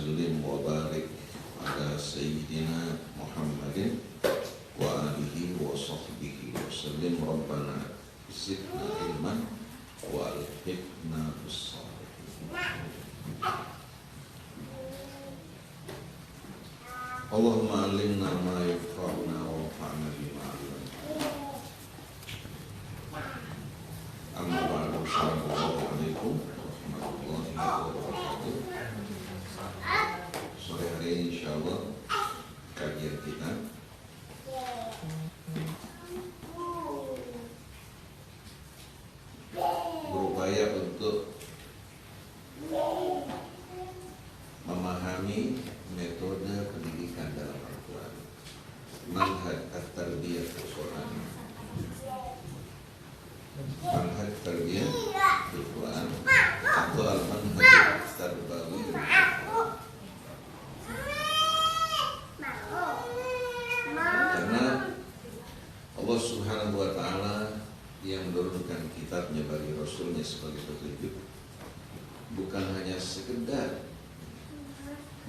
وسلم وبارك على سيدنا محمد وآله وصحبه وسلم. ربنا زدنا علما وألحقنا بالصالحين. اللهم علمنا ما ينفعنا وانفعنا بما علمتنا. أما بعد، السلام عليكم warahmatullahi wabarakatuh. Sore hari ini insyaallah kajian kita berupaya untuk memahami metode pendidikan dalam Al-Quran, manhaj at-tarbiyah Al-Quran, manhaj tarbiyah Al-Quran atau al-manhaj tarbawi. Karena Allah Subhanahu wa Ta'ala yang menurunkan kitabnya bagi Rasulnya sebagai petunjuk, bukan hanya sekedar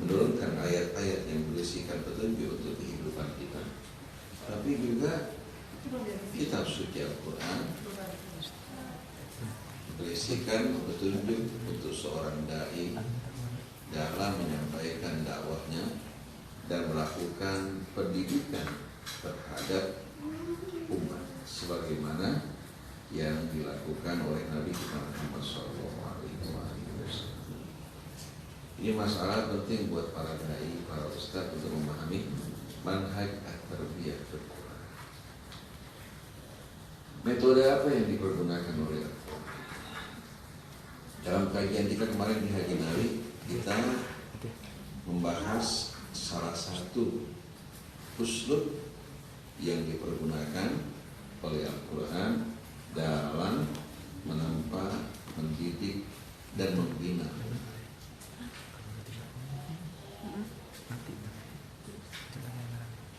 menurunkan ayat-ayat yang berisikan petunjuk untuk kehidupan kita, tapi juga kitab suci Al-Quran berisikan petunjuk untuk seorang dai dalam menyampaikan dakwahnya dan melakukan pendidikan terhadap umat sebagaimana yang dilakukan oleh Nabi kita Muhammad SAW. Ini masalah penting buat para dai, para ustaz untuk memahami manhaj at-tarbiyah Al-Quran. Metode apa yang dipergunakan oleh Al-Quran? Dalam kajian kita kemarin di Haji Nawi, kita membahas salah satu uslub yang dipergunakan oleh Al-Quran dalam menempa, mendidik, dan membina.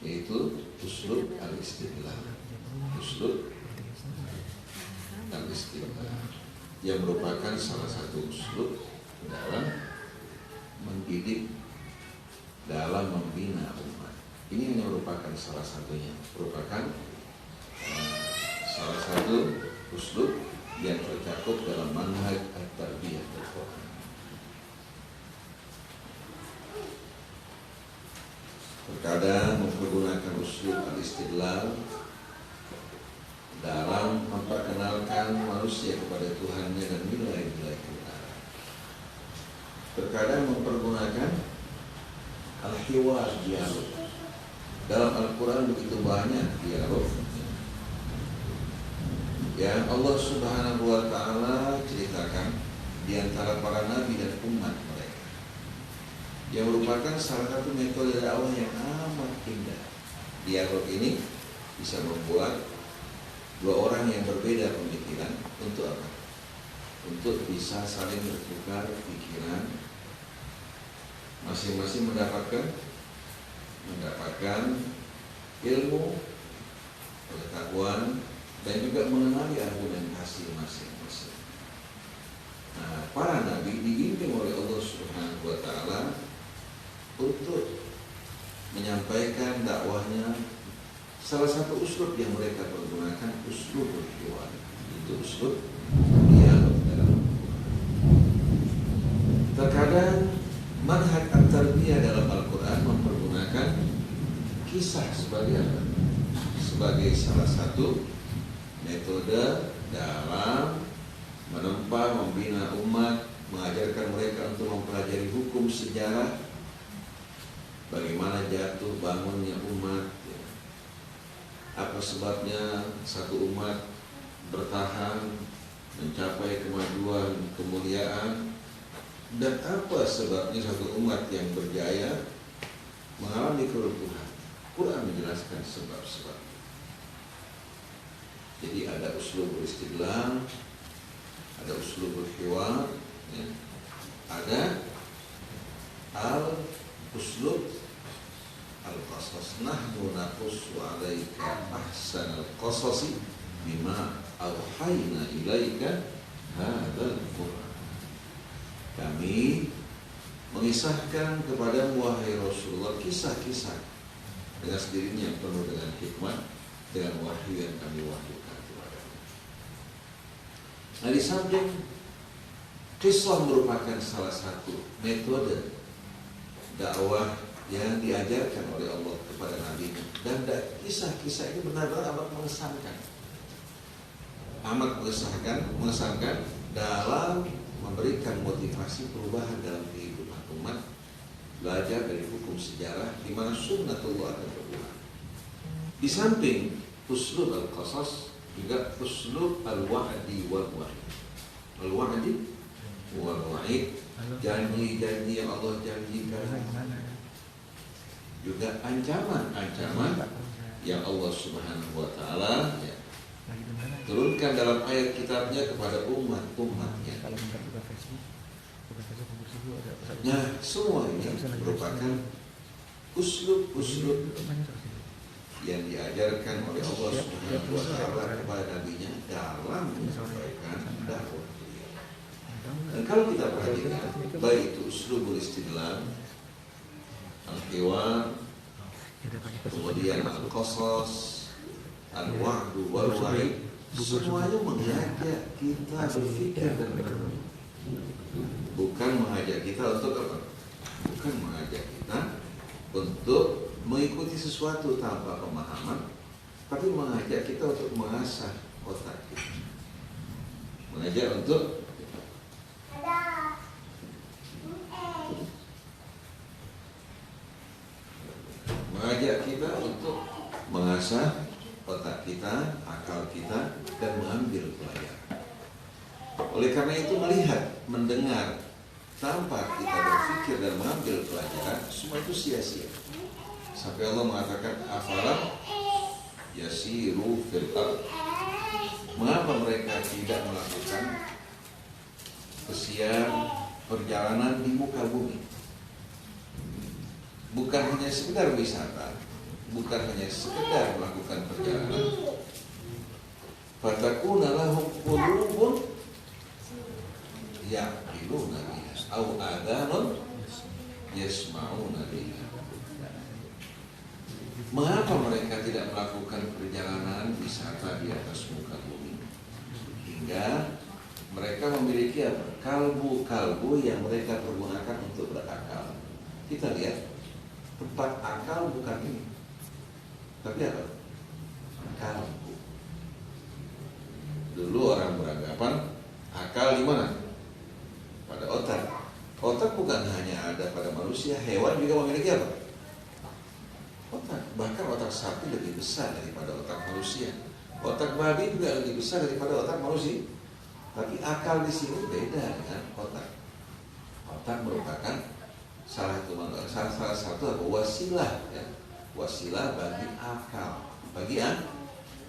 Yaitu uslub al-istidlal. Uslub al-istidlal yang merupakan salah satu uslub dalam mendidik, dalam membina umat. Ini hanya merupakan salah satunya, merupakan salah satu uslub yang tercakup dalam manhaj at-tarbiyah Al-Quran. Terkadang mempergunakan uslub al-istidlal dalam memperkenalkan manusia kepada Tuhannya dan nilai-nilai kebenaran. Terkadang mempergunakan al-hiwar, dialog. Dalam Al-Quran begitu banyak dialog yang Allah Subhanahu wa Ta'ala ceritakan di antara para nabi dan umat mereka, yang merupakan salah satu metode dakwah yang amat indah. Dialog ini bisa membuat dua orang yang berbeda pemikiran untuk apa? Untuk bisa saling bertukar pikiran, masing-masing mendapatkan ilmu, pengetahuan, dan juga mengenali argumentasi masing-masing. Nah, para nabi dibimbing oleh Allah Subhanahu wa Ta'ala untuk menyampaikan dakwahnya. Salah satu uslub yang mereka pergunakan uslub berhiwar, itu uslub dialog dalam Al-Quran. Terkadang manhaj at-tarbiyah dalam Al-Quran mempergunakan kisah sebagai apa? Sebagai salah satu metode dalam menempa, membina umat, mengajarkan mereka untuk mempelajari hukum sejarah, bagaimana jatuh bangunnya umat, apa sebabnya satu umat bertahan mencapai kemajuan, kemuliaan, dan apa sebabnya satu umat yang berjaya mengalami keruntuhan. Quran menjelaskan sebab-sebab. Jadi ada uslub istidlal, ada uslub hiwar, ya. Ada al-uslub al-qasas. Nahnu naqussu 'alaika ahsanal qasasi bima auhayna ilaika hadzal Qur'an. Kami mengisahkan kepada wahai Rasulullah kisah-kisah dengan sendirinya penuh dengan hikmah, dengan wahyu yang kami wahyukan kepada. Nah, di samping kisah merupakan salah satu metode dakwah yang diajarkan oleh Allah kepada Nabi, dan kisah-kisah ini benar-benar amat mengesankan dalam memberikan motivasi perubahan dalam kehidupan umat, belajar dari hukum sejarah di mana sunnatullah akan berubah. Di samping uslub al-qasas, juga uslub al-wa'di wal-wa'id. Al-wa'di wal-wa'id, janji-janji yang Allah janjikan, juga ancaman-ancaman yang Allah Subhanahu wa Ta'ala turunkan dalam ayat kitabnya kepada umat-umatnya. Nah, semua ini merupakan uslub-uslub yang diajarkan oleh Allah Subhanahu wa Ta'ala kepada nabinya dalam menyampaikan dakwah. Dan kalau kita perhatikan, baik itu uslubul istidlal, al-hiwar, kemudian al-qasas, al-wa'du wal-wa'id, semuanya mengajak kita berpikir dan merenung. Bukan mengajak kita untuk apa? Bukan mengajak kita untuk mengikuti sesuatu tanpa pemahaman, tapi mengajak kita untuk mengasah otak kita. Mengajak untuk mengasah otak kita, akal kita, dan mengambil pelajaran. Oleh karena itu, melihat, mendengar tanpa kita berpikir dan mengambil pelajaran, semua itu sia-sia. Sampai Allah mengatakan, afalam yasiru fil ardh. Mengapa mereka tidak melakukan perjalanan di muka bumi? Bukan hanya sekedar wisata, bukan hanya sekedar melakukan perjalanan. Fatakuna lahum qulubun ya'qiluna biha aw adhanun yasma'una biha. Mengapa mereka tidak melakukan perjalanan wisata di atas muka bumi hingga mereka memiliki apa? Kalbu-kalbu yang mereka pergunakan untuk berakal. Kita lihat, tempat akal bukan ini, tapi apa? Kalbu. Dulu orang beranggapan akal di mana? Pada otak. Otak bukan hanya ada pada manusia, hewan juga memiliki apa? Otak. Bahkan otak sapi lebih besar daripada otak manusia. Otak babi juga lebih besar daripada otak manusia. Tapi akal di sini beda dengan otak. Otak merupakan salah satu wasilah, ya. Wasilah bagi akal,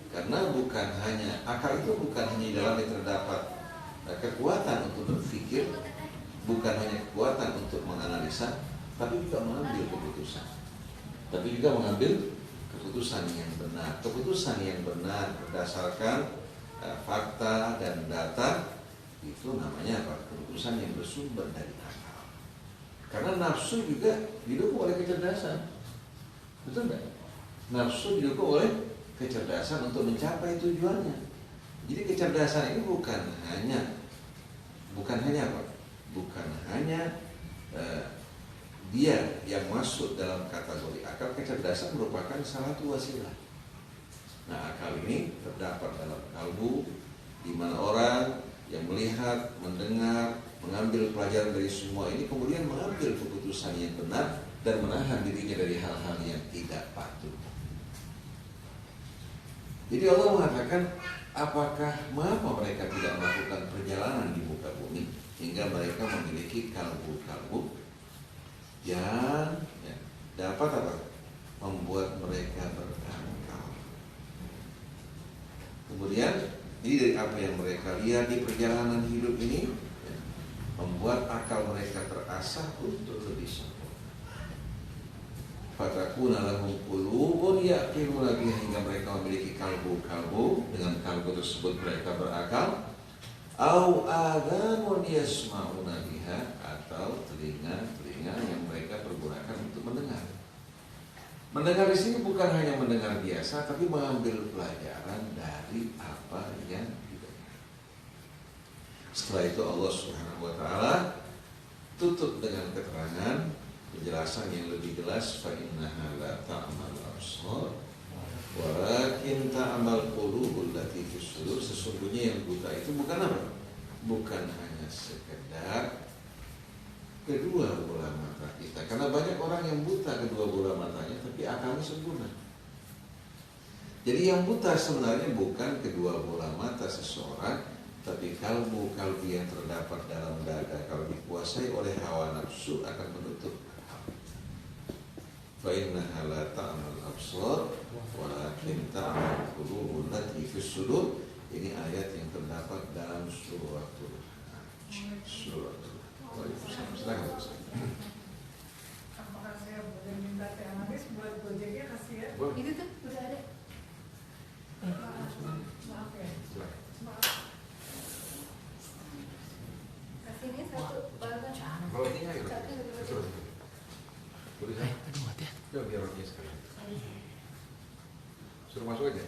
karena bukan hanya akal itu bukan hanya dalamnya terdapat kekuatan untuk berpikir, bukan hanya kekuatan untuk menganalisa, tapi juga mengambil keputusan. Tapi juga mengambil keputusan yang benar. Keputusan yang benar berdasarkan fakta dan data, itu namanya apa? Keputusan yang bersumber dari akal. Karena nafsu juga didukung oleh kecerdasan. Betul enggak? Nafsu didukung oleh kecerdasan untuk mencapai tujuannya. Jadi kecerdasan ini bukan hanya apa? Bukan hanya dia yang masuk dalam kategori akal. Kecerdasan merupakan salah satu wasilah. Nah, akal ini terdapat dalam kalbu, di mana orang yang melihat, mendengar, mengambil pelajaran dari semua ini, kemudian mengambil keputusan yang benar dan menahan dirinya dari hal-hal yang tidak patut. Jadi Allah mengatakan, mengapa mereka tidak melakukan perjalanan di muka bumi hingga mereka memiliki kalbu-kalbu yang dapat apa? Membuat mereka berakal. Kemudian ini dari apa yang mereka lihat di perjalanan hidup ini, membuat akal mereka terasah untuk lebih sempurna. Fatakuna lahum qulubun ya'qiluna biha, hingga mereka memiliki kalbu-kalbu, dengan kalbu tersebut mereka berakal. Au adhanun yasma'una biha, atau telinga-telinga Mendengar di sini bukan hanya mendengar biasa, tapi mengambil pelajaran dari apa yang didengar. Setelah itu Allah Subhanahu wa taala tutup dengan keterangan penjelasan yang lebih jelas, fa innaha la ta'mal absar walakin ta'mal qulubul lati fis sudur. Sesungguhnya yang buta itu bukan apa? Bukan hanya sekedar kedua bola mata kita. Karena banyak orang yang buta kedua bola matanya tapi akalnya sempurna. Jadi yang buta sebenarnya bukan kedua bola mata seseorang, tapi kalbu yang terdapat dalam dada. Kalau dikuasai oleh hawa nafsu akan menutup akal. Fa innaha la ta'mal absar walakin ta'mal qulubul lati fis sudur. Ini ayat yang terdapat dalam suratul Hajj. Silakan. Apakah saya boleh minta teh manis buat gojeknya kasih ya? Itu tuh udah ada. Maaf ya. Maaf. Kasih ini satu balon. Rotinya ya. Satu. Boleh kan? Aduh mati ya. Coba biar rotinya sekalian. Suruh masuk aja.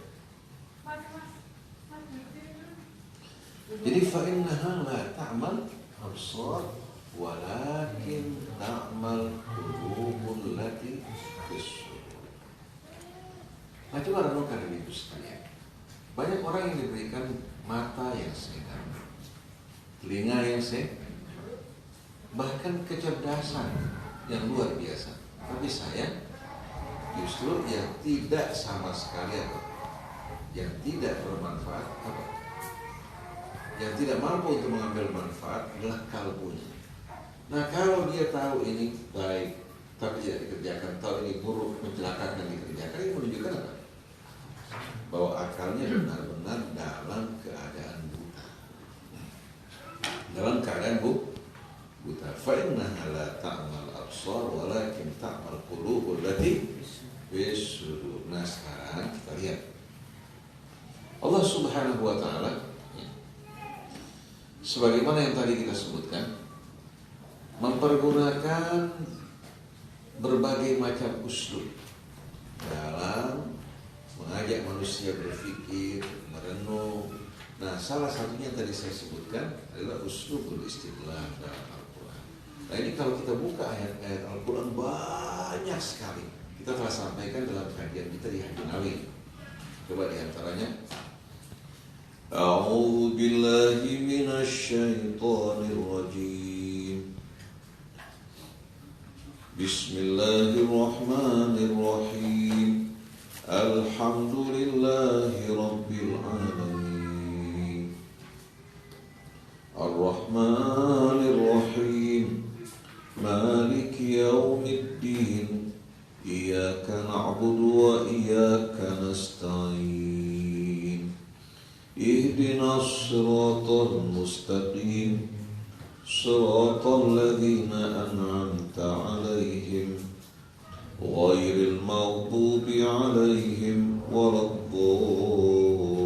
Mas, ngerti dulu. Jadi fa innaha la ta'mal absar walakin ta'mal qulubul lati fis sudur. Nah, coba renungkan ini sekalian. Banyak orang yang diberikan mata yang sehat, telinga yang sehat, bahkan kecerdasan yang luar biasa. Tapi sayang, justru yang tidak sama sekali apa? Yang tidak bermanfaat apa? Yang tidak mampu untuk mengambil manfaat adalah kalbunya. Nah, kalau dia tahu ini baik tapi tidak dikerjakan, tahu ini buruk, mencelakakan dikerjakan, ini menunjukkan apa? Bahwa akalnya benar-benar dalam keadaan buta. Dalam keadaan buta. Fa innaha la ta'mal absar walakin ta'mal qulubul lati fis sudur. Nah, sekarang kita lihat Allah Subhanahu wa taala sebagaimana yang tadi kita sebutkan, mempergunakan berbagai macam uslub dalam mengajak manusia berpikir, merenung. Nah, salah satunya yang tadi saya sebutkan adalah uslubul istidlal dalam Al-Quran. Nah, ini kalau kita buka ayat-ayat Al-Quran banyak sekali. Kita telah sampaikan dalam kajian kita di Haji Nawi. Coba diantaranya, A'udzu billahi minasy syaithanir rajim. Bismillahirrahmanirrahim. Alhamdulillahi rabbil alamin. Ar-Rahmanir Rahim. Maliki yaumiddin. Iyyaka na'budu wa iyyaka nasta'in. اهدنا الصراط المستقيم صراط الذين أنعمت عليهم غير المغضوب عليهم ولا الضالين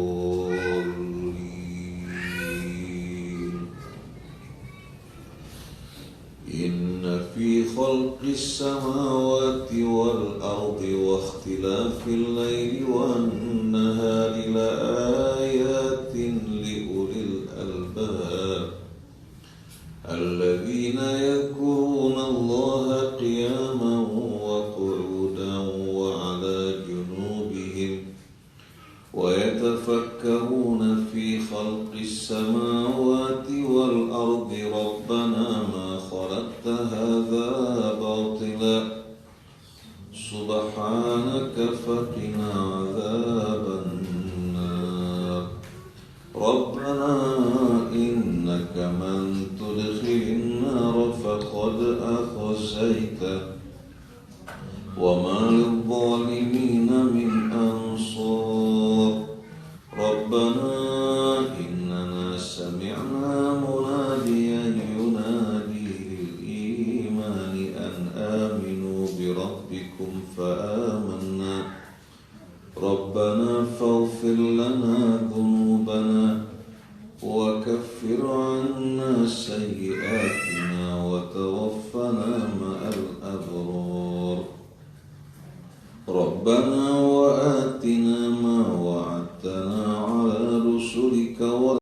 إن في خلق السماوات والأرض واختلاف الليل والنهار لآيات لأولي الألباب الذين يذكرون الله قياما وقعودا وعلى جنوبهم ويتفكرون في خلق السماوات والأرض ربنا ما خلقت هذا باطلا سبحانك فقنا عذاب النار ربنا إنك من تدخل النار فقد أخزيته وما للظالمين من أنصار ربنا إننا سمعنا مناديا ينادي للإيمان أن آمنوا بربكم فآمنا ربنا فاغفر لنا ذنوبنا وكفر عنا سيئاتنا وتوفنا مع الأبرار Rabbana wa atina ma wa'adtana ala rusulika wa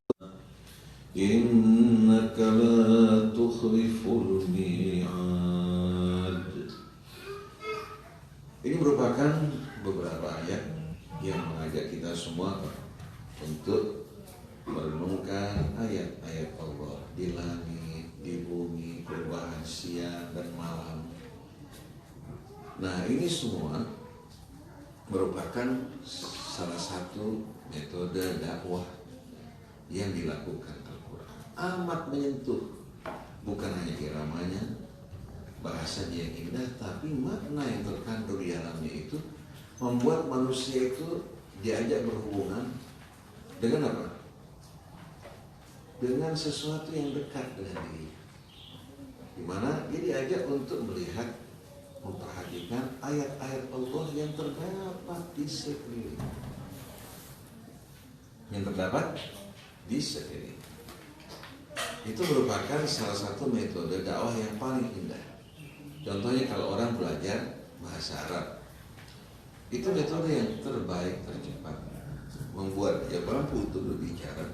innaka la tukhliful mi'ad. Ini merupakan beberapa ayat yang mengajak kita semua untuk merenungkan ayat-ayat Allah di langit, di bumi, perubahan siang dan malam. Nah, ini semua merupakan salah satu metode dakwah yang dilakukan Al-Quran. Amat menyentuh, bukan hanya iramanya, bahasanya yang indah, tapi makna yang terkandung di dalamnya itu membuat manusia itu diajak berhubungan dengan apa? Dengan sesuatu yang dekat dengan diri. Di mana dia diajak untuk melihat, memperhatikan ayat-ayat Allah yang terdapat di sekeliling. Yang terdapat di sekeliling. Itu merupakan salah satu metode dakwah yang paling indah. Contohnya kalau orang belajar bahasa Arab, itu metode yang terbaik, tercepat, membuat dia mampu untuk berbicara,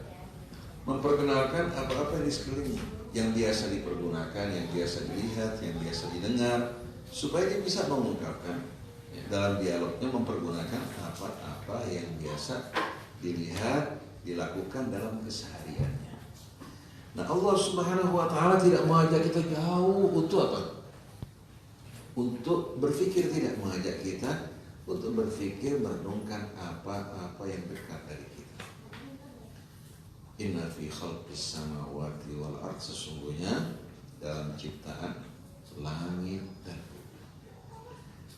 memperkenalkan apa-apa di sekelilingnya yang biasa dipergunakan, yang biasa dilihat, yang biasa didengar, supaya dia bisa mengungkapkan dalam dialognya, mempergunakan apa-apa yang biasa dilihat, dilakukan dalam kesehariannya. Nah, Allah Subhanahu wa Ta'ala tidak mengajak kita jauh untuk apa? Untuk berpikir, tidak mengajak kita untuk berpikir, merenungkan apa-apa yang dekat dari kita. Inna fi khalqis samawati wal ardh, sesungguhnya dalam ciptaan langit dan bumi.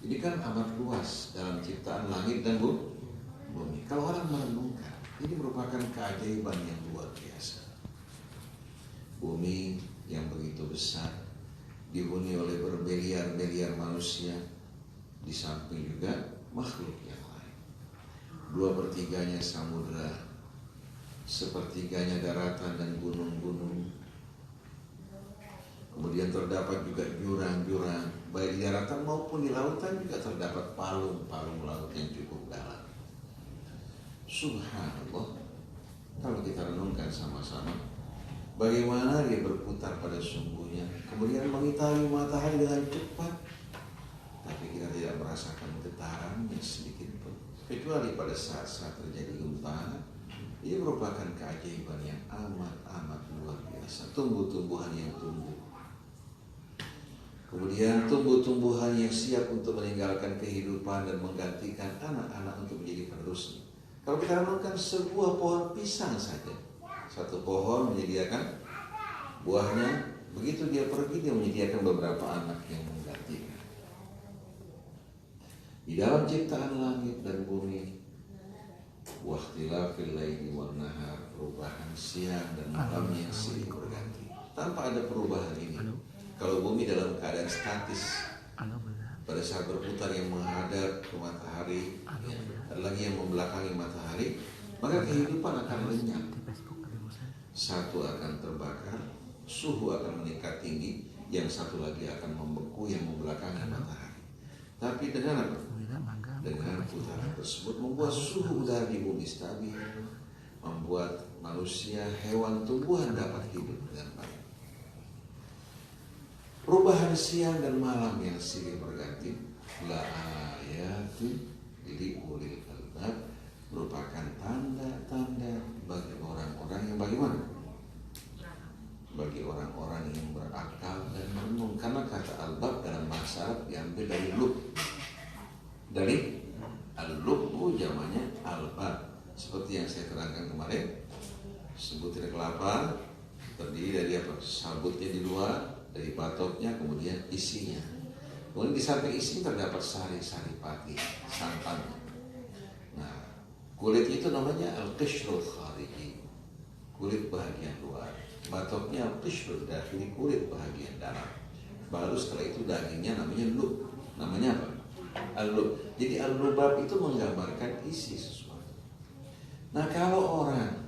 Ini kan amat luas dalam ciptaan langit dan bumi. Kalau orang merenungkan, ini merupakan keajaiban yang luar biasa. Bumi yang begitu besar, dihuni oleh bermiliar-miliar manusia, di samping juga makhluk yang lain. 2/3 samudra, 1/3 daratan dan gunung-gunung. Kemudian terdapat juga jurang-jurang, baik di daratan maupun di lautan juga terdapat palung-palung laut yang cukup dalam. Subhanallah, kalau kita renungkan sama-sama, bagaimana dia berputar pada sumbunya, kemudian mengitari matahari dengan cepat, tapi kita tidak merasakan getarannya sedikit pun, kecuali pada saat-saat terjadi gempa. Ini merupakan keajaiban yang amat luar biasa. Tumbuh-tumbuhan yang tumbuh, kemudian tumbuh-tumbuhan yang siap untuk meninggalkan kehidupan dan menggantikan anak-anak untuk menjadi penerusnya. Kalau kita renungkan sebuah pohon pisang saja, satu pohon menyediakan buahnya, begitu dia pergi dia menyediakan beberapa anak yang menggantikan. Di dalam ciptaan langit dan bumi, waqtilafil laili wan nahar, perubahan siang dan malam yang silih berganti. Tanpa ada perubahan ini, kalau bumi dalam keadaan statis, pada saat berputar yang menghadap ke matahari, dan lagi yang membelakangi matahari, maka kehidupan akan lenyap. Satu akan terbakar, suhu akan meningkat tinggi, yang satu lagi akan membeku yang membelakangi matahari. Tapi dengan apa? Dengan putaran tersebut membuat suhu udara di bumi stabil, membuat manusia, hewan, tumbuhan dapat hidup dengan baik. Perubahan siang dan malam yang silih berganti, la ayatin li ulil albab, merupakan tanda-tanda bagi orang-orang yang bagaimana? Bagi orang-orang yang berakal dan merenung. Karena kata albab dalam bahasa Arab diambil dari lub. Dari al-lubbu jamannya albab. Seperti yang saya terangkan kemarin, sebutir kelapa terdiri dari apa? Sabutnya di luar, dari batoknya, kemudian isinya. Kemudian di samping isi terdapat sari-sari pati, santannya. Nah, kulit itu namanya al-qishrul khariji, kulit bahagian luar. Batoknya al-qishrul dakhili, kulit bahagian dalam. Baru setelah itu dagingnya namanya lub. Namanya apa? Al-lub. Jadi al-lubab itu menggambarkan isi sesuatu. Nah, kalau orang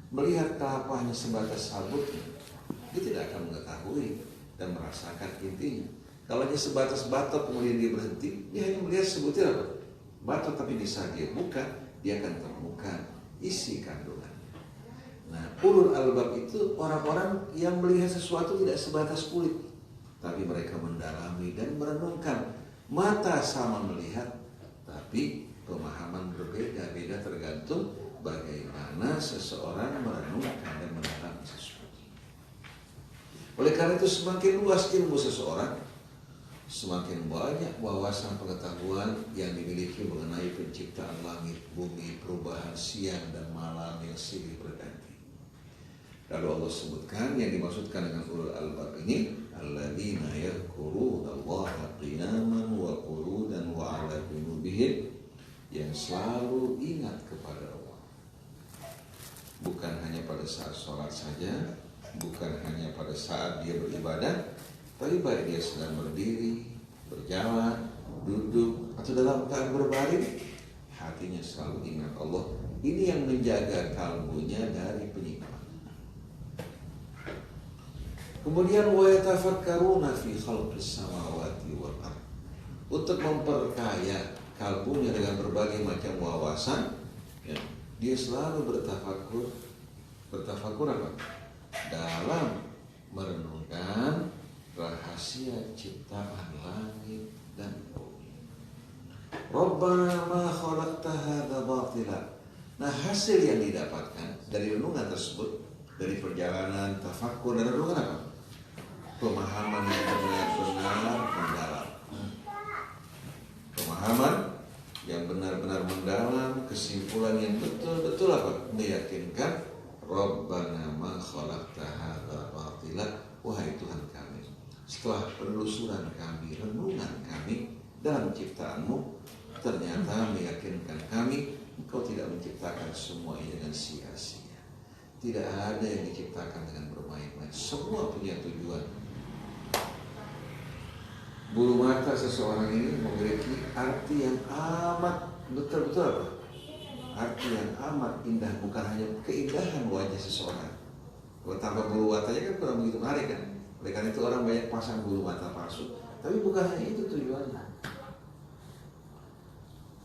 melihat kelapanya sebatas sabutnya, dia tidak akan mengetahui dan merasakan intinya. Kalau hanya sebatas batok kemudian dia berhenti, dia hanya melihat sebutir apa? batal tapi bisa dia buka, dia akan temukan isi kandungan. Nah, ulul albab itu orang-orang yang melihat sesuatu tidak sebatas kulit, tapi mereka mendalami dan merenungkan. Mata sama melihat, tapi pemahaman berbeda-beda tergantung bagaimana seseorang merenungkan dan mendalami sesuatu. Oleh karena itu semakin luas ilmu seseorang, semakin banyak wawasan pengetahuan yang dimiliki mengenai penciptaan langit, bumi, perubahan siang dan malam yang silih berganti. Lalu Allah sebutkan yang dimaksudkan dengan ulul albab ini, alladzina yadhkurunallaha qiyaman wa qu'udan wa 'ala junubihim, yang selalu ingat kepada Allah. Bukan hanya pada saat sholat saja, bukan hanya pada saat dia beribadah, tapi baik dia sedang berdiri, berjalan, duduk, atau dalam keadaan berbaring, hatinya selalu ingat Allah. Ini yang menjaga kalbunya dari penyimpangan. Kemudian wa yatafakkaruna fi khalqis samawati wal ardh, untuk memperkaya kalbunya dengan berbagai macam wawasan, ya, dia selalu bertafakur apa? Dalam merenungkan rahasia ciptaan langit dan bumi. Rabbana ma khalaqta hadza batila. Nah, hasil yang didapatkan dari renungan tersebut, dari perjalanan tafakur dan renungan apa? Pemahaman yang benar-benar mendalam. Pemahaman yang benar-benar mendalam, kesimpulan yang betul-betul apa? Meyakinkan Rabbana ma khalaqta hadza batila, wahai Tuhan kami, setelah penelusuran kami, renungan kami dalam ciptaan-Mu, ternyata meyakinkan kami Engkau tidak menciptakan semua ini dengan sia-sia. Tidak ada yang diciptakan dengan bermain-main. Semua punya tujuan. Bulu mata seseorang ini memiliki arti yang amat betul-betul apa? Arti yang amat indah, bukan hanya keindahan wajah seseorang. Kalau tanpa bulu matanya kan kurang begitu menarik kan. Oleh karena itu orang banyak pasang bulu mata palsu. Tapi bukan hanya itu tujuannya.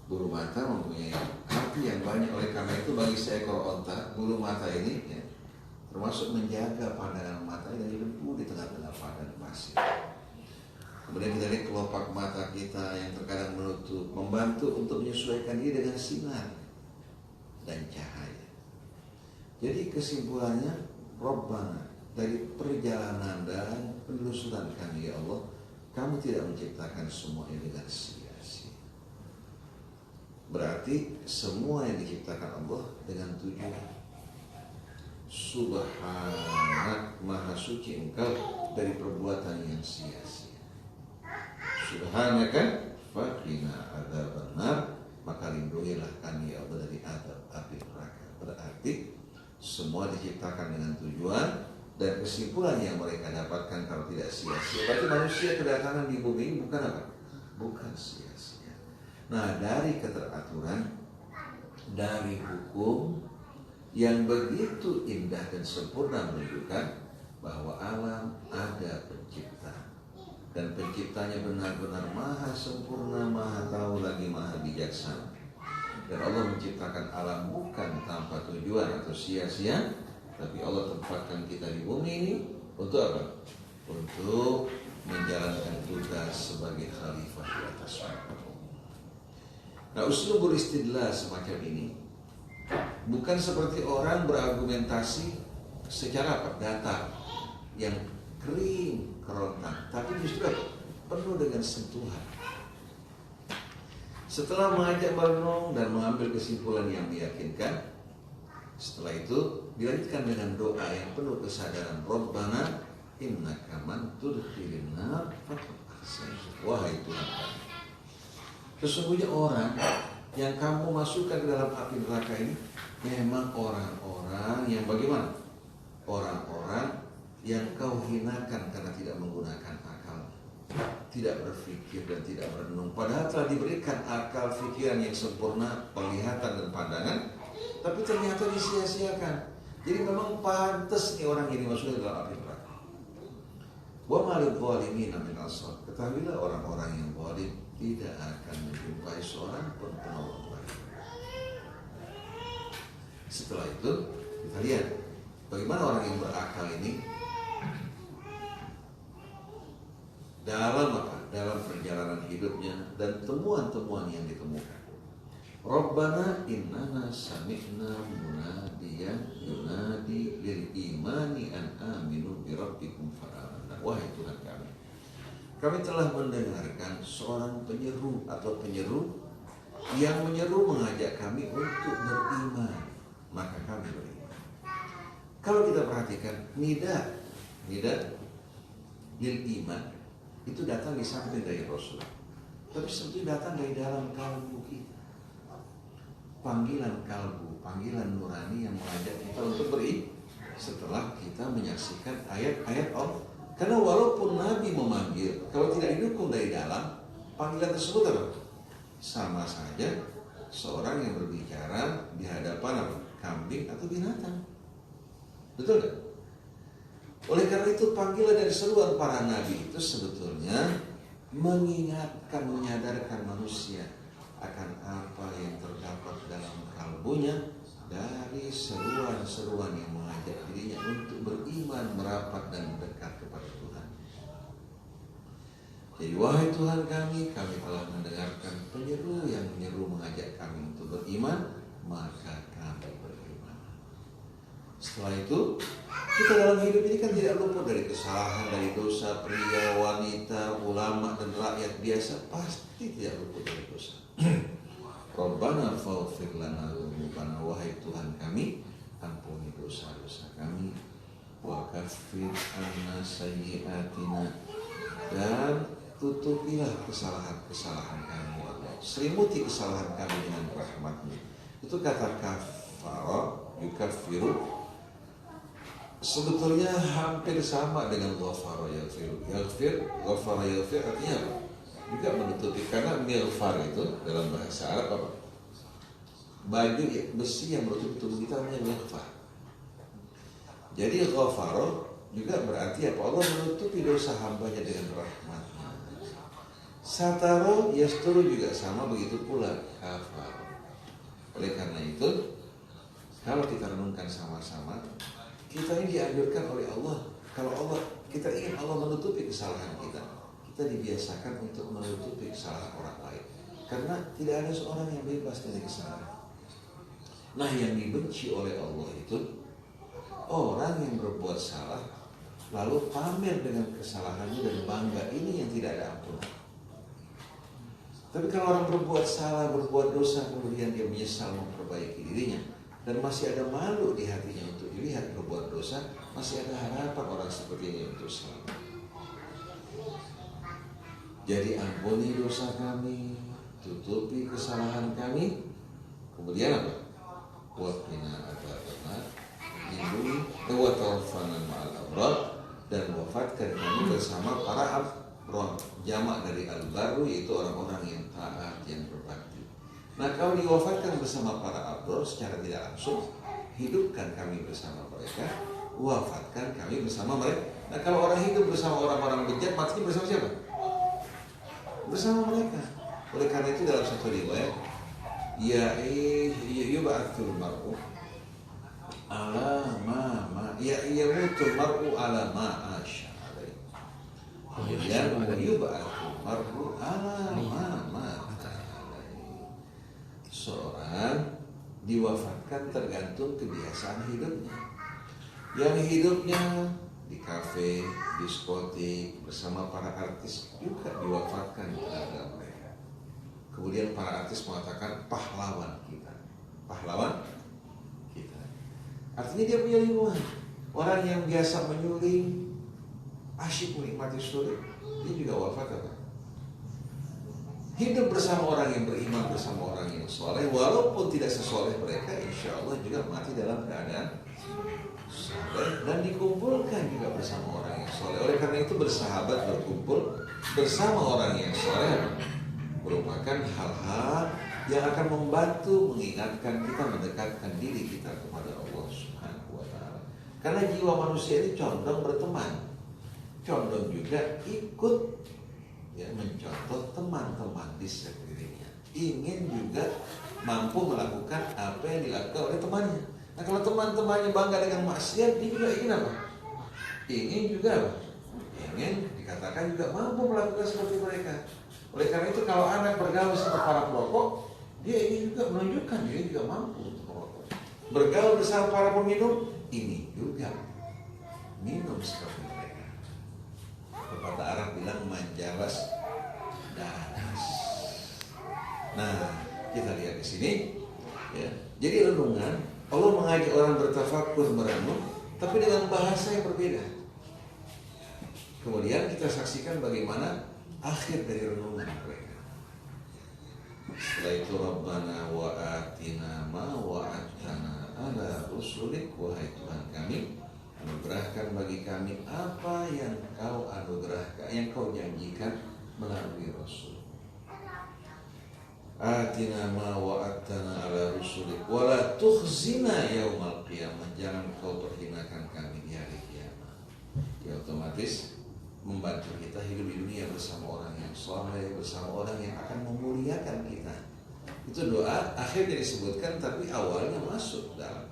Bulu mata mempunyai arti yang banyak. Oleh karena itu bagi seekor onta, bulu mata ini ya, termasuk menjaga pandangan mata dari debu di tengah-tengah padang pasir. Kemudian kita lihat kelopak mata kita yang terkadang menutup, membantu untuk menyesuaikan diri dengan sinar dan cahaya. Jadi kesimpulannya, Rabbana, dari perjalanan dan penelusuran kami ya Allah, kamu tidak menciptakan semua ini dengan sia-sia. Berarti semua yang diciptakan Allah dengan tujuan. Subhanak, maha suci Engkau dari perbuatan yang sia-sia. Subhanaka faqina adzabannar, maka lindungilah kami ya Allah dari azab api neraka. Berarti semua diciptakan dengan tujuan, dan kesimpulan yang mereka dapatkan kalau tidak sia-sia. Berarti manusia kedatangan di bumi ini bukan apa? Bukan sia-sia. Nah, dari keteraturan, dari hukum yang begitu indah dan sempurna menunjukkan bahwa alam ada pencipta. Dan penciptanya benar-benar maha sempurna, maha tahu lagi maha bijaksana. Dan Allah menciptakan alam bukan tanpa tujuan atau sia-sia, tapi Allah tempatkan kita di bumi ini untuk apa? Untuk menjalankan tugas sebagai khalifah di atas bumi. Nah, uslubul istidlal semacam ini bukan seperti orang berargumentasi secara apa? Datar yang kering, kerontang, tapi justru penuh dengan sentuhan. Setelah mengajak merenung dan mengambil kesimpulan yang meyakinkan, setelah itu dilanjutkan dengan doa yang penuh kesadaran. Rabbana innaka man tudkhilin nar faqad akhzaytahu. Wahai Tuhan kami, sesungguhnya orang yang kamu masukkan ke dalam api neraka ini memang orang-orang yang bagaimana? Orang-orang yang kau hinakan karena tidak menggunakan akal, tidak berpikir dan tidak merenung. Padahal telah diberikan akal, pikiran yang sempurna, penglihatan dan pandangan, tapi ternyata disia-siakan. Jadi memang pantas nih orang ini masuk ke dalam api neraka. Wa malil zalimina min ansar. Ketahuilah orang-orang yang zalim tidak akan menjumpai seorang pun penolong bagi. Setelah itu kita lihat bagaimana orang yang berakal ini dalam perjalanan hidupnya dan temuan-temuan yang ditemukan. Rabbana innana sami'na munadiyan yunadi lil imani an aminu bi rabbikum fa'amanna. Wahai Tuhan kami telah mendengarkan seorang penyeru atau penyeru yang menyeru mengajak kami untuk beriman, maka kami beriman. Kalau kita perhatikan nida lil iman itu datang di samping dari Rasul, tapi sebetulnya datang dari dalam kalbu kita. Panggilan kalbu, panggilan nurani yang mengajak kita untuk beriman setelah kita menyaksikan ayat-ayat Allah. Karena walaupun Nabi memanggil, kalau tidak didukung dari dalam, panggilan tersebut apa? Sama saja seorang yang berbicara di hadapan apa? Kambing atau binatang. Betul nggak? Oleh karena itu panggilan dari seruan para nabi itu sebetulnya mengingatkan, menyadarkan manusia akan apa yang terdapat dalam kalbunya dari seruan-seruan yang mengajak dirinya untuk beriman, merapat dan dekat kepada Tuhan. Jadi wahai Tuhan kami telah mendengarkan penyeru yang menyeru mengajak kami untuk beriman, maka kami beriman. Setelah itu kita dalam hidup ini kan tidak luput dari kesalahan, dari dosa. Pria, wanita, ulama dan rakyat biasa pasti tidak luput dari dosa. Rabbana faghfir lana dzunubana, wahai Tuhan kami, ampuni dosa-dosa kami, wa kaffir anna sayyi'atina, dan tutupilah kesalahan-kesalahan kami, Allah. Selimuti kesalahan kami dengan rahmat-Mu. Itu kata kafara, yukaffiru, sebetulnya hampir sama dengan ghafara yaghfiru. Ghafara yaghfir artinya apa? Juga menutupi, karena mighfar itu dalam bahasa Arab apa? Baju besi yang menutupi tubuh kita namanya mighfar. Jadi ghafara juga berarti apa? Allah menutupi dosa hambanya dengan rahmat-Nya. Sataro yasturu juga sama begitu pula kafar. Oleh karena itu kalau kita renungkan sama-sama, kita ini dianjurkan oleh Allah. Kalau kita ingin Allah menutupi kesalahan kita dibiasakan untuk menutupi kesalahan orang lain. Karena tidak ada seorang yang bebas dari kesalahan. Nah, yang dibenci oleh Allah itu orang yang berbuat salah lalu pamer dengan kesalahannya dan bangga, ini yang tidak ada ampunan. Tapi kalau orang berbuat salah, berbuat dosa, kemudian dia menyesal memperbaiki dirinya dan masih ada malu di hatinya untuk dilihat berbuat dosa, masih ada harapan orang seperti ini untuk selamat. Jadi ampuni dosa kami, tutupi kesalahan kami, kemudian apa? Waqina adzabannar, lindungi wa tawaffana ma'al abrar, dan wafatkan kami bersama para abrar. Jamak dari al-barru yaitu orang-orang yang taat, yang berbakti. Nah, kalau diwafatkan bersama para abrar secara tidak langsung, hidupkan kami bersama mereka, wafatkan kami bersama mereka. Nah, kalau orang hidup bersama orang-orang bejat, matinya bersama siapa? Bersama mereka. Oleh karena itu dalam satu riwayat, yub'atsul mar'u ala ma yamutul mar'u ala ma asha. Kemudian yub'atsul mar'u ala ma seorang diwafatkan tergantung kebiasaan hidupnya. Yang hidupnya di kafe, diskotik, bersama para artis juga diwafatkan kepada mereka. Kemudian para artis mengatakan pahlawan kita. Pahlawan kita. Artinya dia punya lingkungan. Orang yang biasa menyuling, asyik menikmati sulit, dia juga wafat apa? Hidup bersama orang yang beriman, bersama orang yang soleh, walaupun tidak sesoleh mereka, insya Allah juga mati dalam keadaan soleh, dan dikumpulkan juga bersama orang yang soleh. Oleh karena itu bersahabat, berkumpul bersama orang yang soleh merupakan hal-hal yang akan membantu mengingatkan kita, mendekatkan diri kita kepada Allah Subhanahu wa Ta'ala. Karena jiwa manusia ini condong berteman. condong juga ikut ya mencontoh teman-teman di sekelilingnya, ingin juga mampu melakukan apa yang dilakukan oleh temannya. Nah kalau teman-temannya bangga dengan maksiat, dia juga ingin apa? Ingin juga apa? Ingin dikatakan juga mampu melakukan seperti mereka. Oleh karena itu kalau anak bergaul sama para perokok, dia ingin juga menunjukkan dia juga mampu untuk merokok. Bergaul bersama para peminum, ini juga minum seperti mereka. Pepatah Arab bilang manjalas danas. Nah, kita lihat di sini, ya. Jadi renungan, Allah mengajak orang bertafakur merenung, tapi dengan bahasa yang berbeda. Kemudian kita saksikan bagaimana akhir dari renungan mereka. Setelah itu Rabbana wa atina ma wa'adtana ala rusulik, wahai Tuhan kami, anugerahkan bagi kami apa yang kau anugerahkan, yang kau janjikan melalui Rasul. Atina ma wa'adtana ala rusulik wa la tukhzina yaumal qiyamah, jangan kau perhinakan kami di hari kiamat. Ya otomatis membantu kita hidup di dunia bersama orang yang saleh, bersama orang yang akan memuliakan kita. Itu doa akhirnya disebutkan, tapi awalnya masuk dalam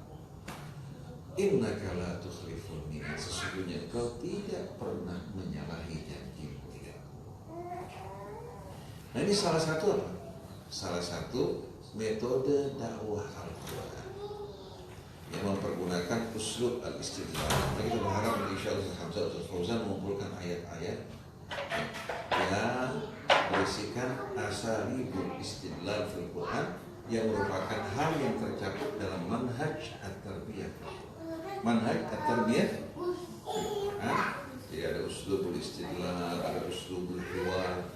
innaka la tukhliful mi'ad, sesungguhnya kau tidak pernah menyalahi janjimu. Nah ini salah satu apa? Salah satu metode dakwah Al-Quran yang mempergunakan uslub al-istidlal. Nah, kita berharap insyaallah Hamzah Ustaz Fauzan mengumpulkan ayat-ayat yang berisikan asalibul istidlal fil Quran yang merupakan hal yang tercakup dalam manhaj at-tarbiyah. Manhaj at-tarbiyah jadi ada uslubul istidlal, ada uslubul hiwar,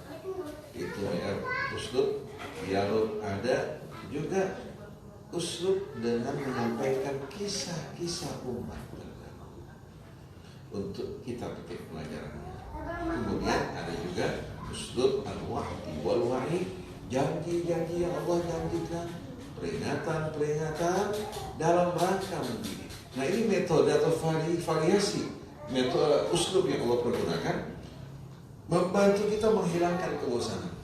itu ya uslub dialog, ada juga uslub dengan menyampaikan kisah-kisah umat untuk kita petik pelajarannya. Kemudian ada juga uslub al-wa'di wal wa'id, janji-janji yang Allah janjikan, peringatan-peringatan dalam rangka mendidik. Nah ini metode atau variasi metode uslub yang Allah pergunakan membantu kita menghilangkan kebosanan.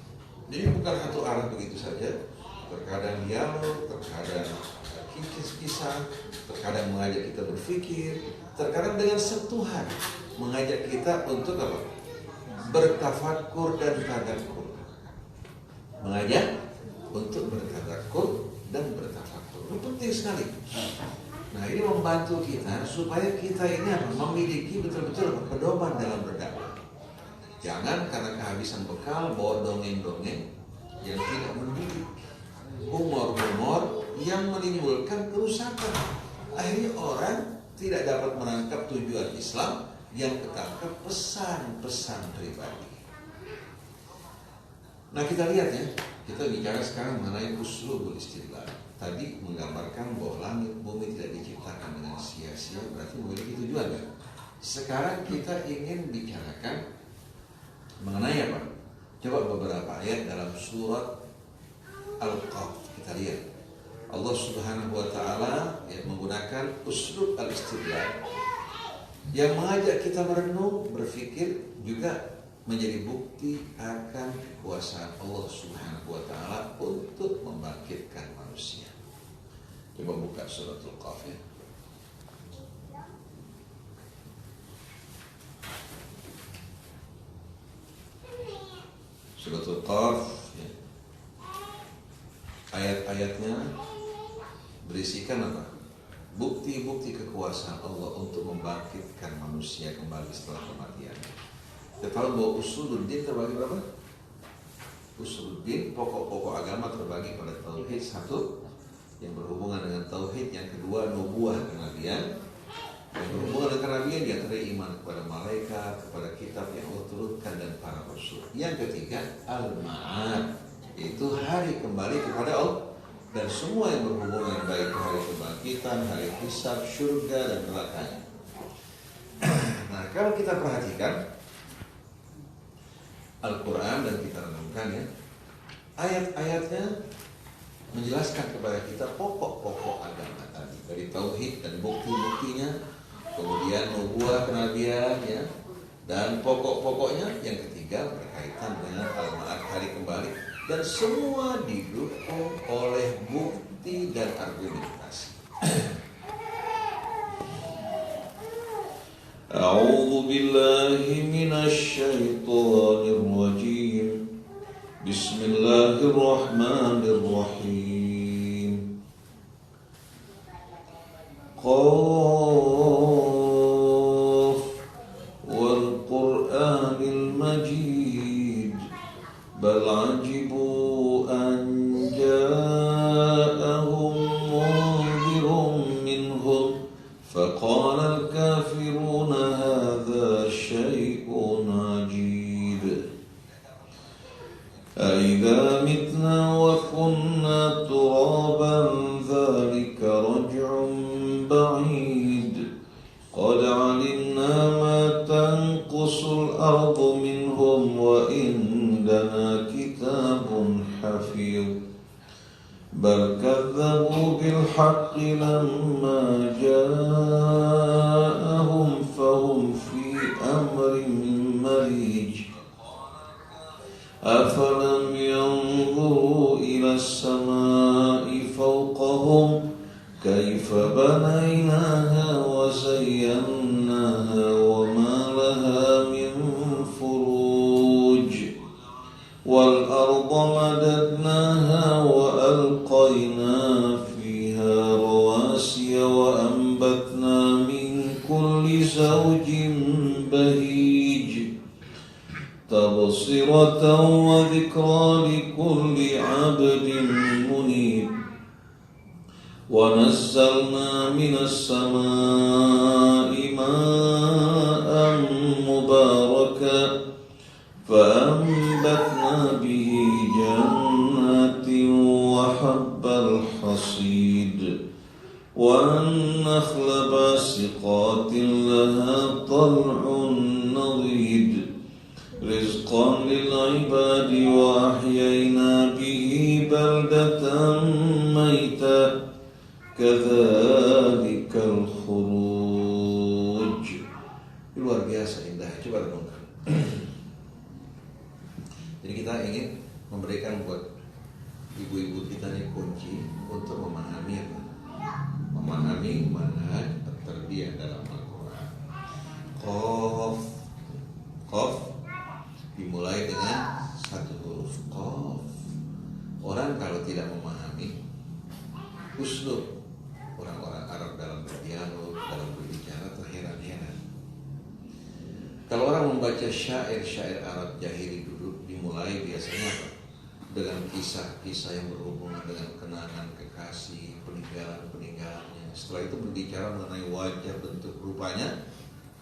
Jadi bukan satu arah begitu saja. Terkadang dialog, terkadang kisah, terkadang mengajak kita berpikir, terkadang dengan sentuhan mengajak kita untuk apa? Bertafakur dan tadakkur. Mengajak untuk bertadakkur dan bertafakur. Itu penting sekali. Nah ini membantu kita supaya kita ini apa? Memiliki betul-betul pedoman dalam berdakwah. Jangan karena kehabisan bekal bawa dongeng-dongeng yang tidak mendidik, humor-humor yang menimbulkan kerusakan. Akhirnya orang tidak dapat menangkap tujuan Islam, yang ketangkap pesan-pesan pribadi. Nah kita lihat ya, kita bicara sekarang mengenai uslubul istidlal. Tadi menggambarkan bahwa langit bumi tidak diciptakan dengan sia-sia, berarti memiliki tujuan kan? Sekarang kita ingin bicarakan mengenai apa? Coba beberapa ayat dalam surat Al-Qaf kita lihat. Allah Subhanahu wa taala menggunakan uslub al-istidlal yang mengajak kita merenung, berpikir, juga menjadi bukti akan kekuasaan Allah Subhanahu wa taala untuk membangkitkan manusia. Coba buka surat Al-Qaf ya. Surat Al-Qaf ya. Ayat-ayatnya berisikan apa? Bukti-bukti kekuasaan Allah untuk membangkitkan manusia kembali setelah kematian. Kita tahu bahwa usuluddin terbagi berapa? Usuluddin, pokok-pokok agama terbagi pada tauhid satu yang berhubungan dengan tauhid, yang kedua nubuwah kenabian, yang berhubungan dengan kenabian di antara iman kepada malaikat, kepada kitab yang Allah turunkan dan para rasul. Yang ketiga al-ma'ad, yaitu hari kembali kepada Allah. Dan semua yang berhubungan baik hari kebangkitan, hari hisab, surga dan neraka. Nah, kalau kita perhatikan Al-Quran dan kita renungkan ya, ayat-ayatnya menjelaskan kepada kita pokok-pokok agama tadi, dari tauhid dan bukti-buktinya, kemudian nubuwah kenabian ya, Dan pokok-pokoknya yang ketiga berkaitan dengan al-ma'ad, hari kembali, dan semua didukung oleh bukti dan argumentasi. A'udzu billahi minasy syaithanir rajim. Bismillahirrahmanirrahim. Qaf wal Qur'anil Majid bal ajibu an ja'ahum munzirun minhum faqala al-kafiruna hadha syai'un ajib. أَإِذَا مِتْنَا وَكُنَّا تُرَابًا ذَلِكَ رَجْعٌ بَعِيدٌ قَدْ عَلِمْنَا مَا تَنْقُصُ الْأَرْضُ مِنْهُمْ وَإِنَّنَا كِتَابٌ حَفِيظٌ بَلْ كَذَّبُوا بِالْحَقِّ لَمَّا جَاءَهُمْ فَهُمْ فِي أَمْرٍ مَرِيجٍ أَفَلَمْ يَنْظُرُوا إِلَى السَّمَاءِ فَوْقَهُمْ كَيْفَ بَنَيْنَاهَا وَزَيَّنَّاهَا وَمَا لَهَا مِنْ فُرُوجٍ وَالْأَرْضَ مَدَدْنَاهَا وَأَلْقَيْنَا فِيهَا رَوَاسِيَ وَأَنبَتْنَا مِنْ كُلِّ زَوْجٍ بَهِيجٍ تَبْصِرَةً وَذِكْرَى لِكُلِّ عَبْدٍ مُنِيبٍ وَنَزَّلْنَا مِنَ السَّمَاءِ مَاءً مُبَارَكًا فَأَنبَتْنَا بِهِ جَنَّاتٍ وَحَبَّ الْحَصِيدِ وَالنَّخْلَ بَاسِقَاتٍ لَهَا طَلْعٌ نَضِيدٌ رِزْقًا لِلْعِبَادِ وَأَحْيَيْنَا بِهِ بَلْدَةً مَيْتًا كَذَلِكَ الْخُرُوجُ. Luar biasa indah. Coba renungkan. Jadi kita ingin memberikan buat ibu-ibu kita nih kunci untuk memahami apa? Memahami manhaj tarbiyah dalam Al-Quran. Qaf dimulai dengan satu huruf Qaf. Orang kalau tidak memahami uslub orang-orang Arab dalam berdialog, dalam berbicara, terheran-heran. Kalau orang membaca syair-syair Arab jahili dulu, dimulai biasanya apa? Dengan kisah-kisah yang berhubungan dengan kenangan kekasih, peninggalan-peninggalannya. Setelah itu berbicara mengenai wajah, bentuk, rupanya.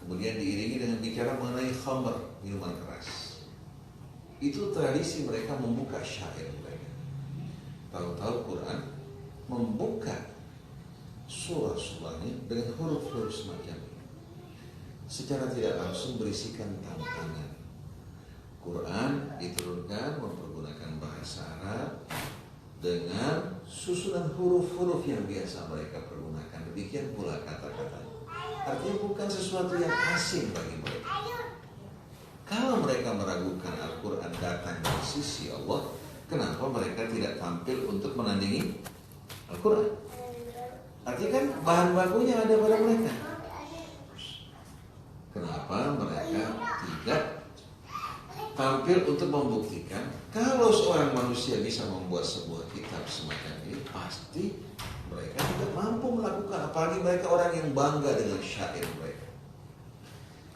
Kemudian diiringi dengan bicara mengenai khamr, minuman keras. Itu tradisi mereka membuka syair mereka. Tahu-tahu Quran membuka surah-surahnya dengan huruf-huruf semacam ini. Secara tidak langsung berisikan tantangan. Quran diturunkan mempergunakan bahasa Arab dengan susunan huruf-huruf yang biasa mereka pergunakan. Demikian pula kata-kata. Artinya bukan sesuatu yang asing bagi mereka. Kalau mereka meragukan Al-Quran datang dari sisi Allah, kenapa mereka tidak tampil untuk menandingi Al-Quran? Artinya kan bahan bakunya ada pada mereka. Kenapa mereka tidak tampil untuk membuktikan kalau seorang manusia bisa membuat sebuah kitab semacam ini, pasti mereka tidak mampu melakukan, apalagi mereka orang yang bangga dengan syair mereka.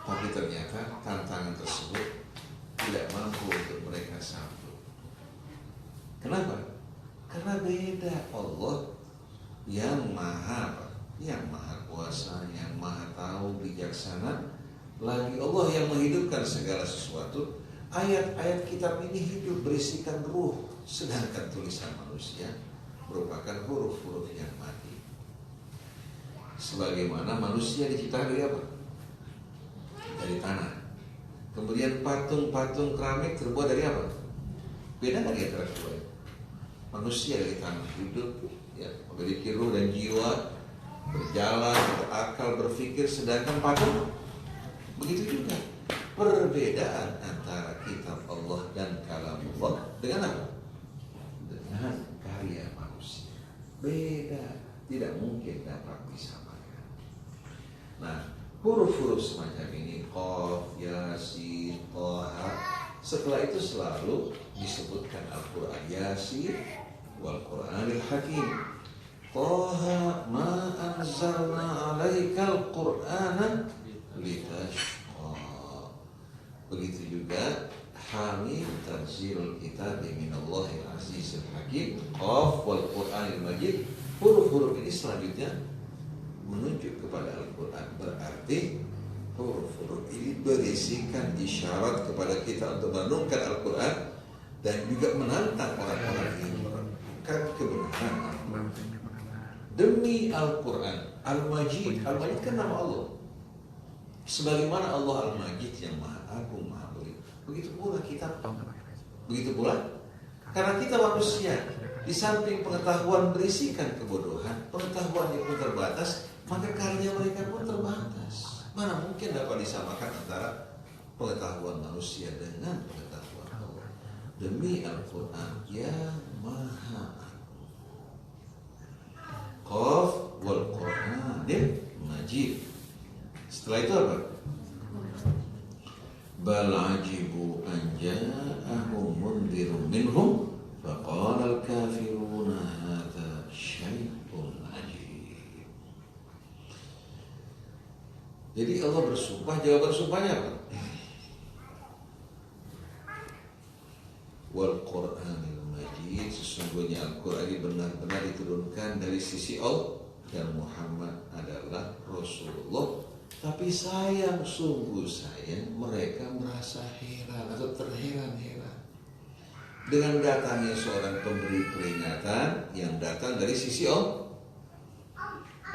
Tapi ternyata tantangan tersebut tidak mampu untuk mereka sambut. Kenapa? Karena beda. Allah yang maha kuasa, yang maha tahu, bijaksana, lagi Allah yang menghidupkan segala sesuatu. Ayat-ayat kitab ini hidup berisikan ruh, sedangkan tulisan manusia merupakan huruf-huruf yang mati. Sebagaimana manusia diciptakan dari apa? Dari tanah. Kemudian patung-patung keramik terbuat dari apa? Beda nggak di antara kedua? Manusia dari tanah hidup, ya, memiliki ruh dan jiwa, berjalan, berakal, berpikir, sedangkan patung begitu juga. perbedaan antara kitab Allah dan kalamullah dengan apa? Dengan karya manusia. Beda, tidak mungkin dapat disamakan. Nah, huruf-huruf semacam ini, Qaf, Yasin, Thaha, setelah itu selalu disebutkan Al-Quran, Yasin wal Quranil Hakim. Thaha ma anzalna alaikal Qur'ana litashqa. Begitu juga Hamim tanzilul kitabi minallahil azizil hakim. Qaf wal Qur'anil Majid. Huruf-huruf ini selanjutnya menunjuk kepada Al-Quran. Berarti huruf-huruf ini berisikan isyarat kepada kita untuk merenungkan Al-Quran dan juga menantang orang-orang yang meragukan kebenaran. Demi Al-Quran, Al-Majid. Al-Majid kan nama Allah. Sebagaimana Allah Al-Majid yang Maha Agung, Maha Mulia, begitu pula kitab. Begitu pula karena kita manusia, di samping pengetahuan berisikan kebodohan, pengetahuannya pun terbatas, maka karya mereka pun terbatas. Mana mungkin dapat disamakan antara pengetahuan manusia dengan pengetahuan Allah. Demi Al-Quran yang Maha Agung. Qaf wal Qur'anil Majid. Setelah itu apa? Bal ajibu an ja'ahum mundhirun minhum faqala al-kafiruna hadza syai'un ajib. Jadi Allah bersumpah, jawaban sumpahnya apa? Wal Qur'anil Majid, sesungguhnya Al-Quran ini benar-benar diturunkan dari sisi Allah dan Muhammad adalah Rasulullah. Tapi sayang, sungguh sayang, mereka merasa heran atau terheran-heran dengan datangnya seorang pemberi peringatan yang datang dari sisi Allah.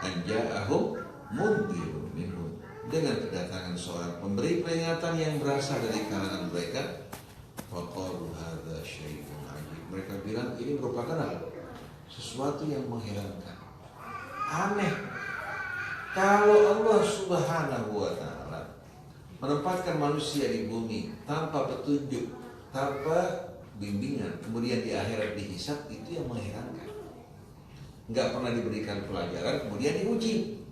Anja'ahum mundhirun minhum, dengan kedatangan seorang pemberi peringatan yang berasal dari kalangan mereka. Faqalu hadza syai'un ajib. Mereka bilang ini merupakan sesuatu yang mengherankan, aneh. Kalau Allah Subhanahu wa Ta'ala menempatkan manusia di bumi tanpa petunjuk, tanpa bimbingan, kemudian di akhirat dihisab, itu yang mengherankan. Nggak pernah diberikan pelajaran, kemudian diuji.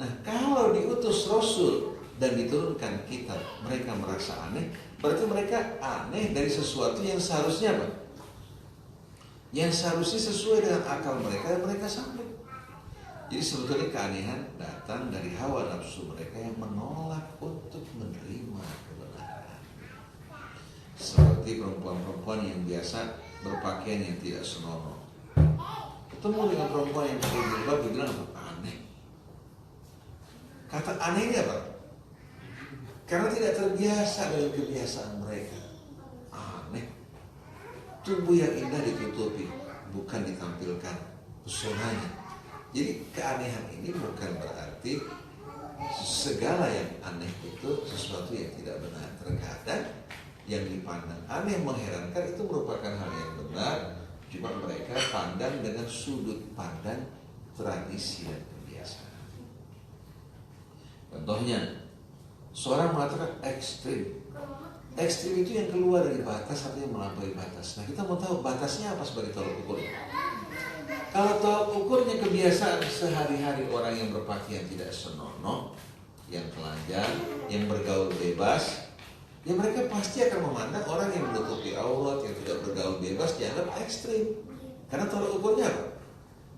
Nah, kalau diutus Rasul dan diturunkan kitab, mereka merasa aneh. Berarti mereka aneh dari sesuatu yang seharusnya apa? Yang seharusnya sesuai dengan akal mereka, dan mereka sampai. Jadi sebetulnya keanehan datang dari hawa nafsu mereka yang menolak untuk menerima kebenaran. Seperti perempuan-perempuan yang biasa berpakaian yang tidak senonoh. Ketemu dengan perempuan yang pakai jilbab, dibilang apa? Aneh. Kata anehnya apa? Karena tidak terbiasa dengan kebiasaan mereka. Aneh. Tubuh yang indah ditutupi, bukan ditampilkan pesonanya. Jadi keanehan ini bukan berarti segala yang aneh itu sesuatu yang tidak benar. Terkadang yang dipandang aneh, mengherankan itu merupakan hal yang benar, cuma mereka pandang dengan sudut pandang tradisi dan kebiasaan. Contohnya, seorang mengatakan ekstrim. Ekstrim itu yang keluar dari batas atau yang melampaui batas. Nah, kita mau tahu batasnya apa sebagai tolak ukurnya. Kalau tolak ukurnya kebiasaan sehari-hari orang yang berpakaian tidak senonoh, yang telanjang, yang bergaul bebas, ya mereka pasti akan memandang orang yang menutupi aurat, yang tidak bergaul bebas dianggap ekstrim. Karena tolak ukurnya apa?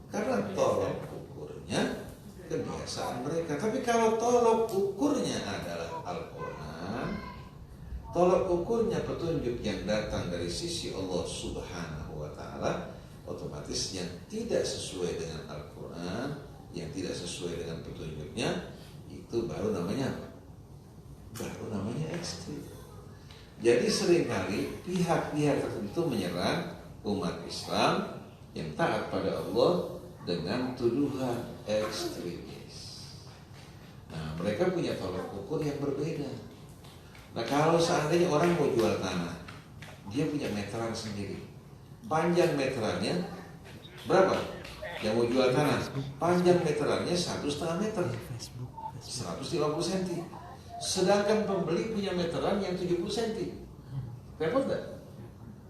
Karena tolak ukurnya kebiasaan mereka. Tapi kalau tolak ukurnya adalah Al-Quran, tolak ukurnya petunjuk yang datang dari sisi Allah Subhanahu wa Ta'ala, otomatis yang tidak sesuai dengan Al-Quran, yang tidak sesuai dengan petunjuknya, itu baru namanya apa? Baru namanya ekstrim. Jadi seringkali pihak-pihak tertentu menyerang umat Islam yang taat pada Allah dengan tuduhan ekstremis. Nah, mereka punya tolak ukur yang berbeda. Nah, kalau seandainya orang mau jual tanah, dia punya meteran sendiri. Panjang meterannya berapa? Yang mau jual tanah, panjang meterannya 1,5 meter, 150 cm. Sedangkan pembeli punya meteran yang 70 cm. Repot nggak?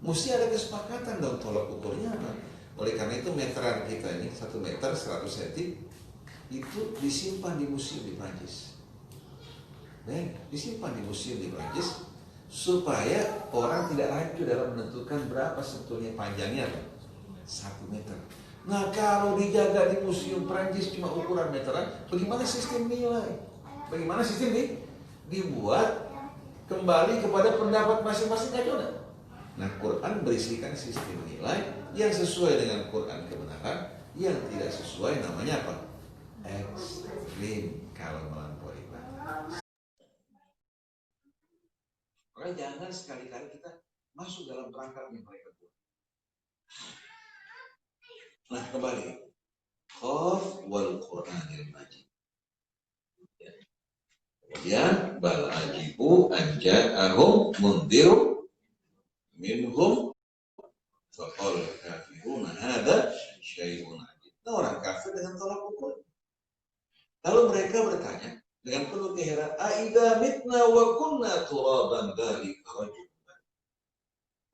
Mesti ada kesepakatan dong tolak ukurnya apa. Oleh karena itu meteran kita ini 1 meter 100 cm itu disimpan di museum di Prancis. Disimpan di museum di Prancis supaya orang tidak rancu dalam menentukan berapa sebetulnya panjangnya 1 meter. Nah kalau dijaga di museum Prancis cuma ukuran meteran, bagaimana sistem nilai? Bagaimana sistem ini dibuat kembali kepada pendapat masing-masing kacau? Nah Quran berisikan sistem nilai yang sesuai dengan Quran kebenaran, yang tidak sesuai namanya apa? Ekstrim kalau melampaui batas. Maka jangan sekali-kali kita masuk dalam perangkap yang mereka buat. Nah kembali, Qaf wal Qur'anil Majid. Kemudian bal ajibu an ja'ahum mundhirun minhum faqala kafiruna hadza syai'un ajib. Nah, orang kafir dengan tolak ukur. Lalu mereka bertanya dengan penuh keheranan, "Aidza mitna wa kunna turaban dzalika rajul."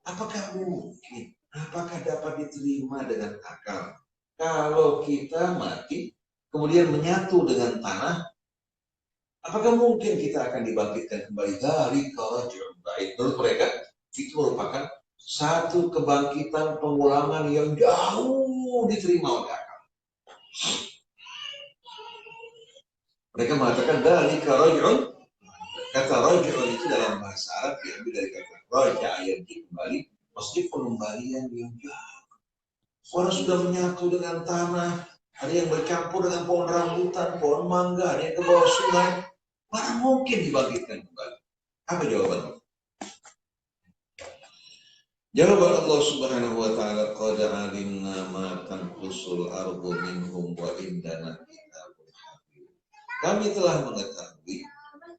Apakah mungkin? Apakah dapat diterima dengan akal kalau kita mati kemudian menyatu dengan tanah? Apakah mungkin kita akan dibangkitkan kembali dari rajul baik? Menurut mereka itu merupakan satu kebangkitan pengulangan yang jauh diterima oleh akal. Mereka mengatakan dari rajul. Kata rajul itu dalam bahasa Arab diambil dari kata raja yang kembali, maksudnya pengembalian yang jauh. Orang sudah menyatu dengan tanah, ada yang bercampur dengan pohon rambutan, pohon mangga, ada yang ke bawah sungai. Mana mungkin dibangkitkan kembali? Apa jawabannya? Jawaban Allah Subhanahu wa taala, qad alimna ma tanqusul ardu minhum wa indana kitabun hafiz. Kami telah mengetahui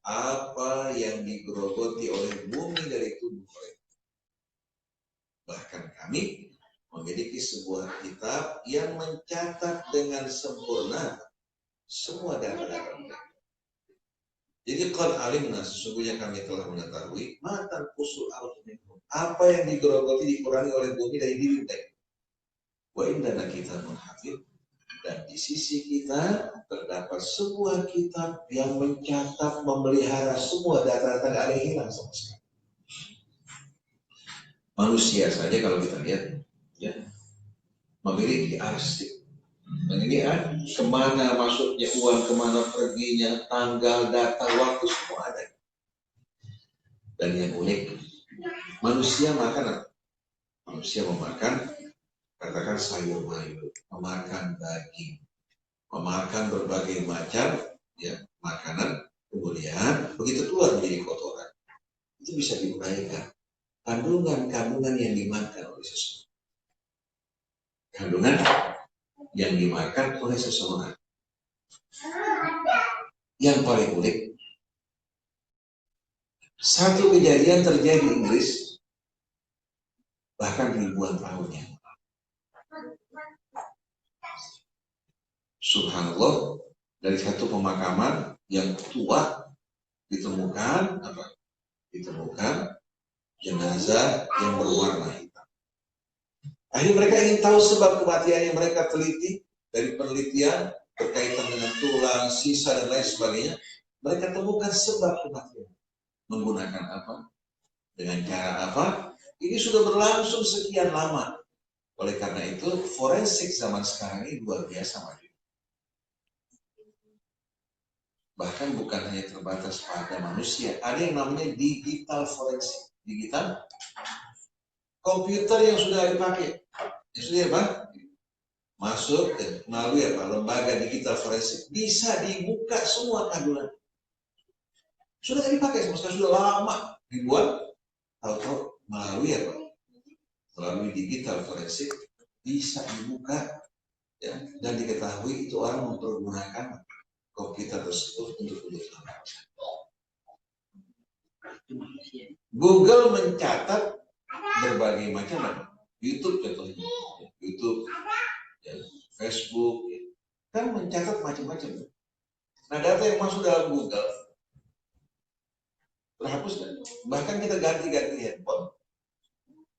apa yang digerogoti oleh bumi dari tubuh mereka. Bahkan kami memiliki sebuah kitab yang mencatat dengan sempurna semua data-data mereka. Jadi qad alimna, sesungguhnya kami telah mengetahui matan usul al-minhum, apa yang digerogoti dikurangi oleh bumi dari diri mereka. Wa indana kitabun hafiz, dan di sisi kita terdapat sebuah kitab yang mencatat, memelihara semua data-data, nggak ada yang hilang sama sekali. Manusia saja kalau kita lihat ya memiliki arsip. Dan ini kemana masuknya uang, kemana perginya, tanggal, data, waktu, semua ada. Dan yang unik, manusia makan apa? Manusia memakan, katakan sayur mayur, memakan daging, memakan berbagai macam ya makanan, kemudian begitu keluar menjadi kotoran, itu bisa diuraikan. Kandungan-kandungan yang dimakan oleh seseorang. Kandungan yang dimakan oleh seseorang. Yang paling unik, satu kejadian terjadi di Inggris bahkan ribuan tahun yang lalu. Subhanallah, dari satu pemakaman yang tua ditemukan apa? Ditemukan jenazah yang berwarna hitam. Akhirnya mereka ingin tahu sebab kematian yang mereka teliti dari penelitian berkaitan dengan tulang, sisa dan lain sebagainya. Mereka temukan sebab kematian. Menggunakan apa? Dengan cara apa? Ini sudah berlangsung sekian lama. Oleh karena itu, forensik zaman sekarang ini luar biasa maju. Bahkan bukan hanya terbatas pada manusia, ada yang namanya digital forensik. Digital komputer yang sudah dipakai, yang sudah apa? Masuk melalui apa? Lembaga digital forensik, bisa dibuka semua kandungan. Sudah dipakai sama sekali, sudah lama dibuat, tahu-tahu melalui apa? Melalui digital forensik bisa dibuka ya, dan diketahui itu orang mempergunakan komputer tersebut untuk kebutuhan. Google mencatat berbagai macam apa? YouTube contohnya, YouTube, ya, Facebook, ya, kan mencatat macam-macam. Nah data yang masuk dalam Google terhapus kan? Bahkan kita ganti-ganti handphone.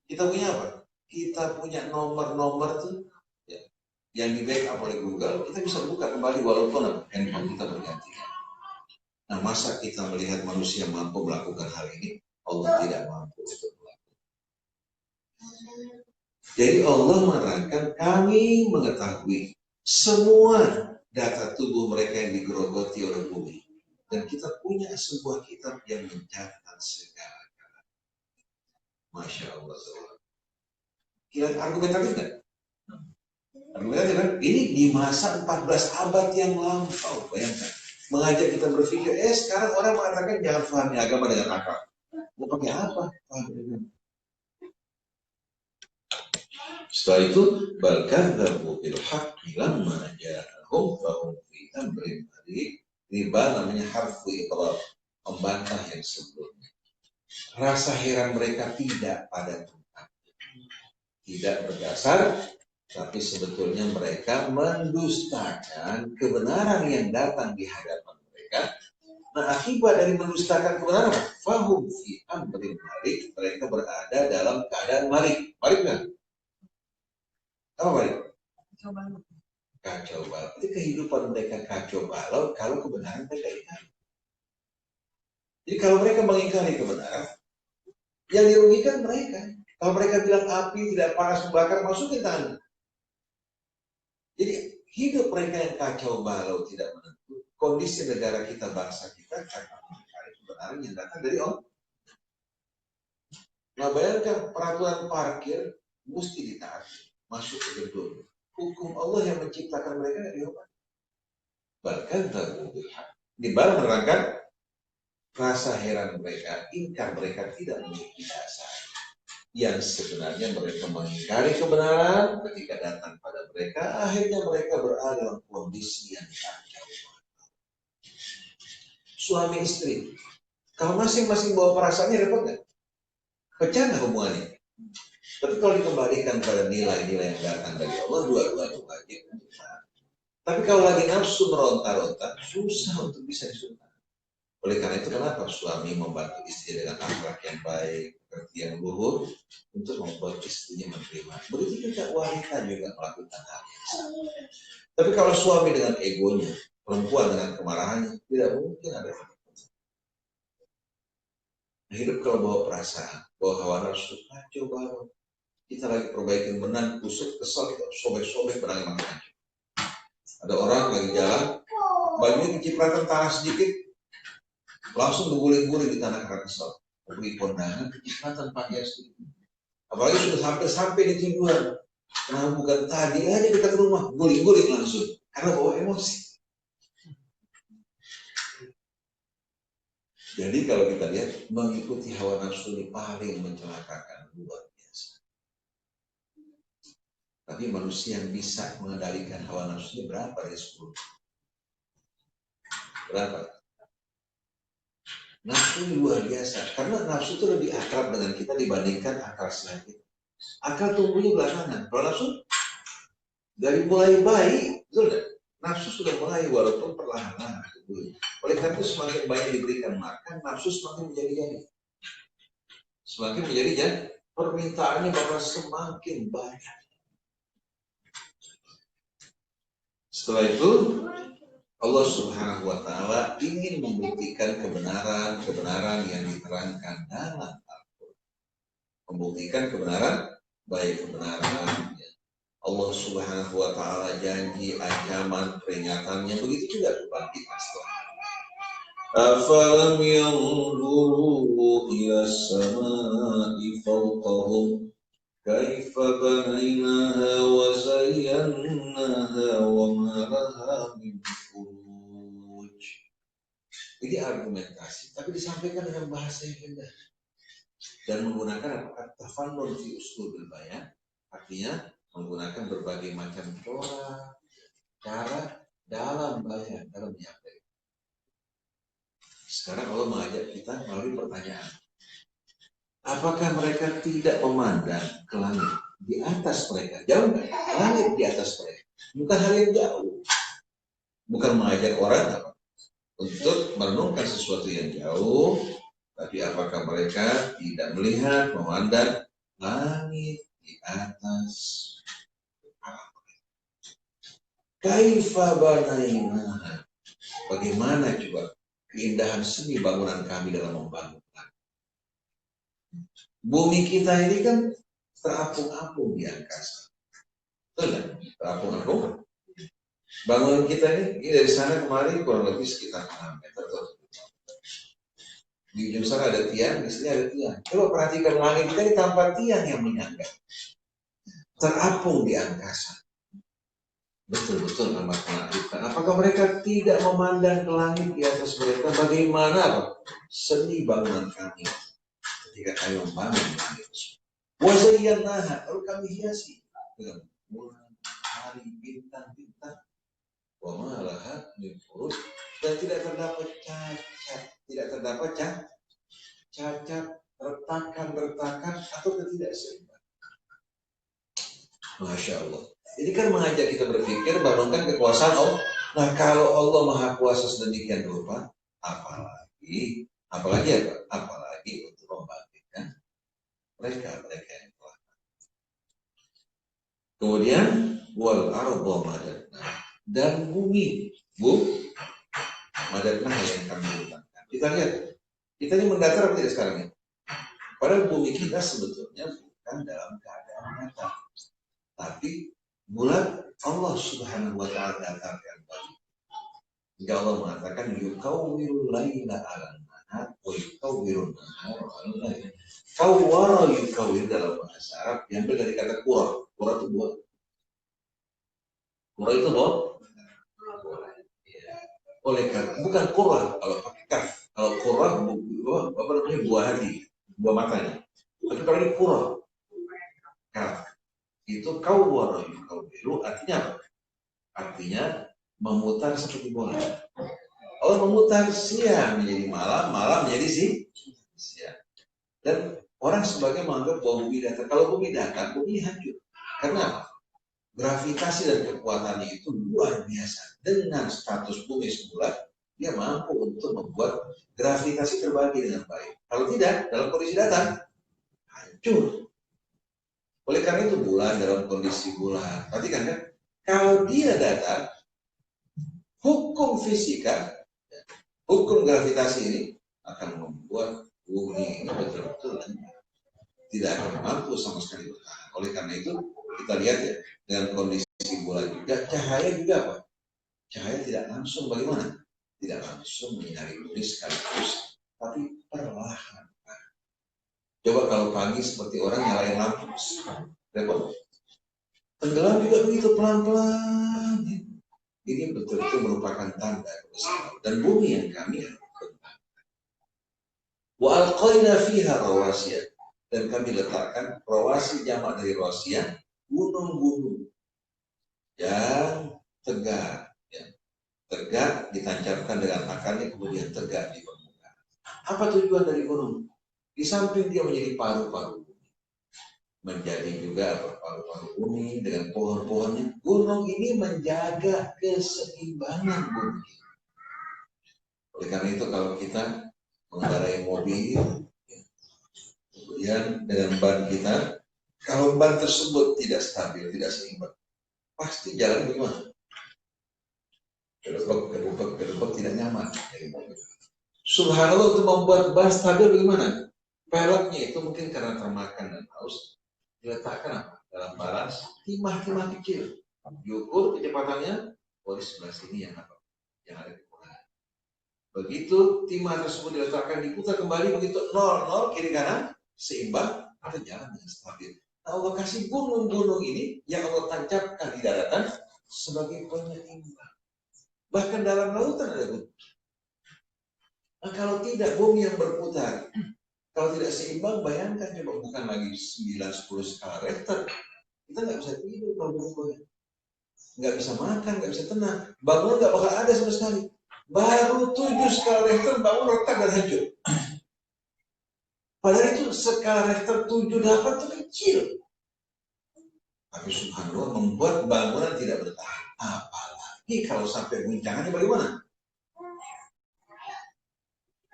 Kita punya apa? Kita punya nomor-nomor tuh ya, yang di backup oleh Google, kita bisa buka kembali walaupun handphone kita berganti. Nah, masa kita melihat manusia mampu melakukan hal ini, Allah tidak mampu untuk melakukan. Jadi Allah menerangkan, kami mengetahui semua data tubuh mereka yang digerogoti oleh bumi. Dan kita punya sebuah kitab yang mencatat segala-galanya. Masya Allah. Kira argumentatif kan? Argumentatif kan? Ini di masa 14 abad yang lampau, bayangkan. Mengajak kita berpikir, sekarang orang mengatakan jangan pahami agama dengan akal. Mau pakai apa? Setelah itu, bahkan bil haqqi lamma ja'ahum fahum fi amrin mari. Riba namanya harfu iqrar, membantah yang sebelumnya. Rasa heran mereka tidak pada tempatnya, tidak berdasar, tapi sebetulnya mereka mendustakan kebenaran yang datang di hadapan mereka. Nah, akibat dari mendustakan kebenaran, fahum fi amrin mari, mereka berada dalam keadaan mari. Mari kan? Apa mari? Kacau balau. Itu kehidupan mereka kacau balau kalau kebenaran mereka ingkari. Jadi kalau mereka mengingkari kebenaran, yang dirugikan mereka. Kalau mereka bilang api tidak panas membakar, masukin tangan. Jadi hidup mereka yang kacau balau tidak menentu. Kondisi negara kita, bangsa kita karena mengingkari kebenaran yang datang dari Allah. Nah, bayangkan peraturan parkir mesti ditaati, masuk ke gedung. Hukum Allah yang menciptakan mereka yang dihormati. Bahkan di bawah menerangkan rasa heran mereka, ingkar mereka tidak memiliki dasar. Yang sebenarnya mereka mengingkari kebenaran ketika datang pada mereka, akhirnya mereka berada dalam kondisi yang kacau. Suami istri, kalau masing-masing bawa perasaannya repot nggak? Pecah nggak hubungannya? Tapi kalau dikembalikan pada nilai-nilai yang datang dari Allah, dua-duanya wajib. Tapi kalau lagi nafsu meronta-ronta, susah untuk bisa disunat. Oleh karena itu, kenapa suami membantu istri dengan akhlak yang baik, seperti yang luhur, untuk membuat istrinya menerima. Begitu juga wanita juga melakukan hal yang sama. Tapi kalau suami dengan egonya, perempuan dengan kemarahannya, tidak mungkin ada. Hidup kalau bawa perasaan, bawa hawa nafsu, kacau balau. Kita lagi perbaikin benang, kusut, kesal, kita sobek-sobek benang makan. Ada orang lagi jalan, bajunya kecipratan tanah sedikit, langsung berguling-guling di tanah karena kesal. Beri kondangan, kecipratan pakaian sedikit. Apalagi sudah sampai di tujuan. Nah, bukan tadi aja dekat rumah, guling-guling langsung. Karena bawa emosi. Jadi kalau kita lihat, mengikuti hawa nafsu ini paling mencelakakan, luar biasa. Tapi manusia yang bisa mengendalikan hawa nafsunya berapa dari 10? Berapa? Nafsu luar biasa. Karena nafsu itu lebih akrab dengan kita dibandingkan akal sehat kita. Akal tumbuhnya belakangan. Kalau nafsu dari mulai bayi, betul nggak? Nafsu sudah mulai walaupun perlahan-lahan. Oleh karena itu semakin banyak diberikan makan, nafsu semakin menjadi-jadi. Semakin menjadi-jadi, permintaannya bakal semakin banyak. Setelah itu, Allah Subhanahu wa Ta'ala ingin membuktikan kebenaran yang diterangkan dalam Al-Quran. Membuktikan kebenaran, baik kebenaran. Allah Subhanahu wa Ta'ala janji, ancaman, peringatannya, begitu juga kebangkitan setelah. Afalam yanzuru ila as-sama'i fawqahum kaifa banaynaha wa zayyanaha wa ma laha min furuj. Ini argumentasi, tapi disampaikan dengan bahasa yang indah dan menggunakan at-tafannun fi uslubil bayan, artinya menggunakan berbagai macam cara dalam bayan, dalam menyampaikan. Sekarang Allah mengajak kita melalui pertanyaan. Apakah mereka tidak memandang ke langit di atas mereka? Jauh nggak? Langit di atas mereka. Bukan hal yang jauh. Bukan mengajak orang untuk merenungkan sesuatu yang jauh, Tapi apakah mereka tidak melihat, memandang langit di atas? Kaifa banaina. Bagaimana coba keindahan seni bangunan kami dalam membangun. Bumi kita ini kan terapung-apung di angkasa. Betul kan? Terapung-apung. Bangunan kita ini dari sana kemari kurang lebih sekitar 6 meter. Di ujung sana ada tiang, di sini ada tiang. Coba perhatikan langit kita ini tanpa tiang yang menyangga. Terapung di angkasa. Betul-betul amat mengagumkan. Apakah mereka tidak memandang ke langit di atas mereka? Bagaimana seni bangunan kami ketika kami membangun langit? Wazayyanaha, lalu kami hiasi dengan bulan, hari, bintang-bintang. Wa ma laha min furuj, dan tidak terdapat cacat, tidak terdapat cacat, retakan atau ketidakseimbang. Masya Allah. Ini kan mengajak kita berpikir bangunkan kekuasaan Allah. Nah, kalau Allah Maha Kuasa sedemikian rupa, apalagi apa? Apalagi untuk membangkitkan mereka yang telah. Kemudian wal arda madadna, dan bumi, madadna yang kami letakkan. Kita lihat, kita ini mendatar apa tidak sekarang ini? Padahal bumi kita sebetulnya bukan dalam keadaan datar, tapi bulan Allah Subhanahu wa taala datarkan bagi. Jika Allah mengatakan yukawwirul laila 'alan nahar wa yukawwirun nahara 'alan lail. Kawwara yukawwir dalam bahasa Arab yang dari kata qura. Qura itu buah. Qura itu buah. Oleh karena bukan qura kalau pakai kaf. Kalau qura apa namanya buah hati, buah matanya. Tapi kalau ini qura. Kaf. Itu kawwara yukawwiru artinya apa? Artinya memutar seperti bola. Allah memutar siang menjadi malam, malam menjadi siang. Dan orang sebagai menganggap bahwa bumi datar. Kalau bumi datar, bumi hancur. Karena apa? Gravitasi dan kekuatannya itu luar biasa. Dengan status bumi semula, dia mampu untuk membuat gravitasi terbagi dengan baik. Kalau tidak, dalam kondisi datar, hancur. Oleh karena itu bulan dalam kondisi bulan. Perhatikan kan, kalau dia datar, hukum fisika, hukum gravitasi ini akan membuat bumi ini betul-betul tidak akan mampu sama sekali bertahan. Oleh karena itu kita lihat ya, dengan kondisi bulan juga, cahaya juga apa? Cahaya tidak langsung bagaimana? Tidak langsung menyinari bumi sekaligus, tapi perlahan. Coba kalau pagi seperti orang nyalain lampu, repot. Tenggelam juga begitu pelan-pelan. Ini betul-betul merupakan tanda kebesaran dan bumi yang kami kembangkan. Wa alqaina fiha rawasiya, dan kami letakkan rawasi jamak dari rawasiya, gunung-gunung yang tegak, ya. Tegak ditancapkan dengan akarnya kemudian tegak di permukaan. Apa tujuan dari gunung? Di samping dia menjadi paru-paru bumi, menjadi juga paru-paru bumi dengan pohon-pohonnya. Gunung ini menjaga keseimbangan bumi. Oleh karena itu kalau kita mengendarai mobil, kemudian dengan ban kita, kalau ban tersebut tidak stabil, tidak seimbang, pasti jalan bagaimana? Kedebek, tidak nyaman dari mobil. Subhanallah, untuk membuat ban stabil bagaimana? Peleknya itu mungkin karena termakan dan haus, diletakkan apa? Dalam balas timah-timah kecil. Diukur kecepatannya, di sebelah sini yang apa? Yang ada kekurangan. Begitu timah tersebut diletakkan, diputar kembali begitu 0 kiri kanan seimbang, atau jalan yang stabil. Nah, Allah kasih gunung-gunung ini yang Allah tancapkan di daratan sebagai penyeimbang. Bahkan dalam lautan ada gunung. Nah, kalau tidak bumi yang berputar, kalau tidak seimbang, bayangkan coba bukan lagi 9-10 skala Richter. Kita nggak bisa tidur kalau bumi nggak bisa makan, nggak bisa tenang. Bangunan nggak bakal ada sama sekali. Baru 7 skala Richter bangun retak dan hancur. Padahal itu skala Richter 7-8 itu kecil. Tapi subhanallah membuat bangunan tidak bertahan. Apalagi kalau sampai guncangannya bagaimana?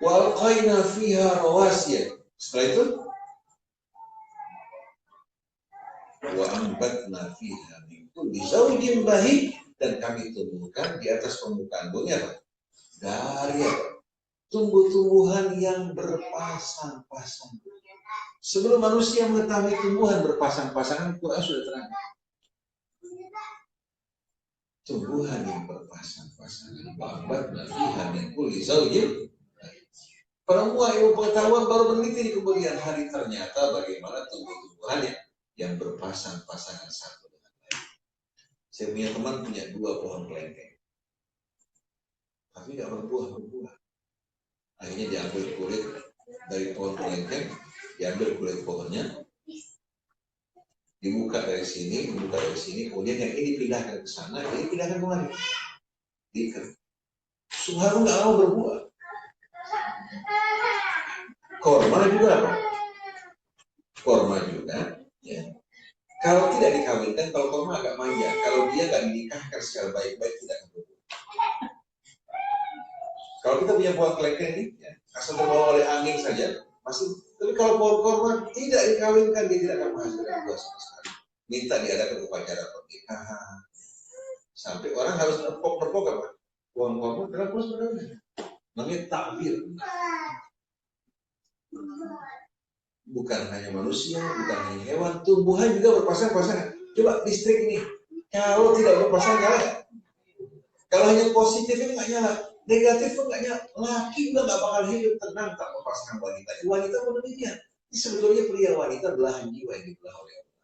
Wa alqaina fiha rawasiya. Setelah itu wa ambatna fiha min kulli zawjin bahij, dan kami tumbuhkan di atas permukaan bumi apa? Dari apa? Tumbuh-tumbuhan yang berpasang-pasang. Sebelum manusia mengetahui tumbuhan berpasang-pasangan, Quran sudah terang. Tumbuhan yang berpasang-pasangan. Wa ambatna fiha min kulli zawjin. Para ilmu pengetahuan baru meneliti di kemudian hari ternyata bagaimana tumbuh-tumbuhannya yang berpasang-pasangan satu dengan lain. Saya punya teman punya 2 pohon kelengkeng, tapi nggak berbuah. Akhirnya diambil kulit dari pohon kelengkeng, diambil kulit pohonnya, dibuka dari sini, kemudian yang ini pindahkan ke sana, ini pindahkan kemari. Diikat. Subhanallah nggak mau berbuah. Korma juga apa? Korma juga. Ya. Kalau tidak dikawinkan, kalau korma agak manja, kalau dia nggak dinikahkan secara baik-baik tidak akan berbuah. Kalau kita punya pohon kelengkeng ini, ya, asal terbawa oleh angin saja, masih. Tapi kalau pohon korma tidak dikawinkan, dia tidak akan menghasilkan buah sama sekali. Minta diadakan upacara pernikahan, sampai orang harus nepok apa? Pohon korma dalam proses perkawinan. Namanya takbir. Bukan hanya manusia, bukan hanya hewan, tumbuhan juga berpasang-pasangan. Coba listrik ini, kalau tidak berpasang nyala. Kalau hanya positif ini nggak nyala, negatif pun nggak nyala. Laki juga nggak bakal hidup tenang tak berpasangan wanita. Wanita pun demikian. Ini sebetulnya pria wanita belahan jiwa yang dibelah oleh Allah,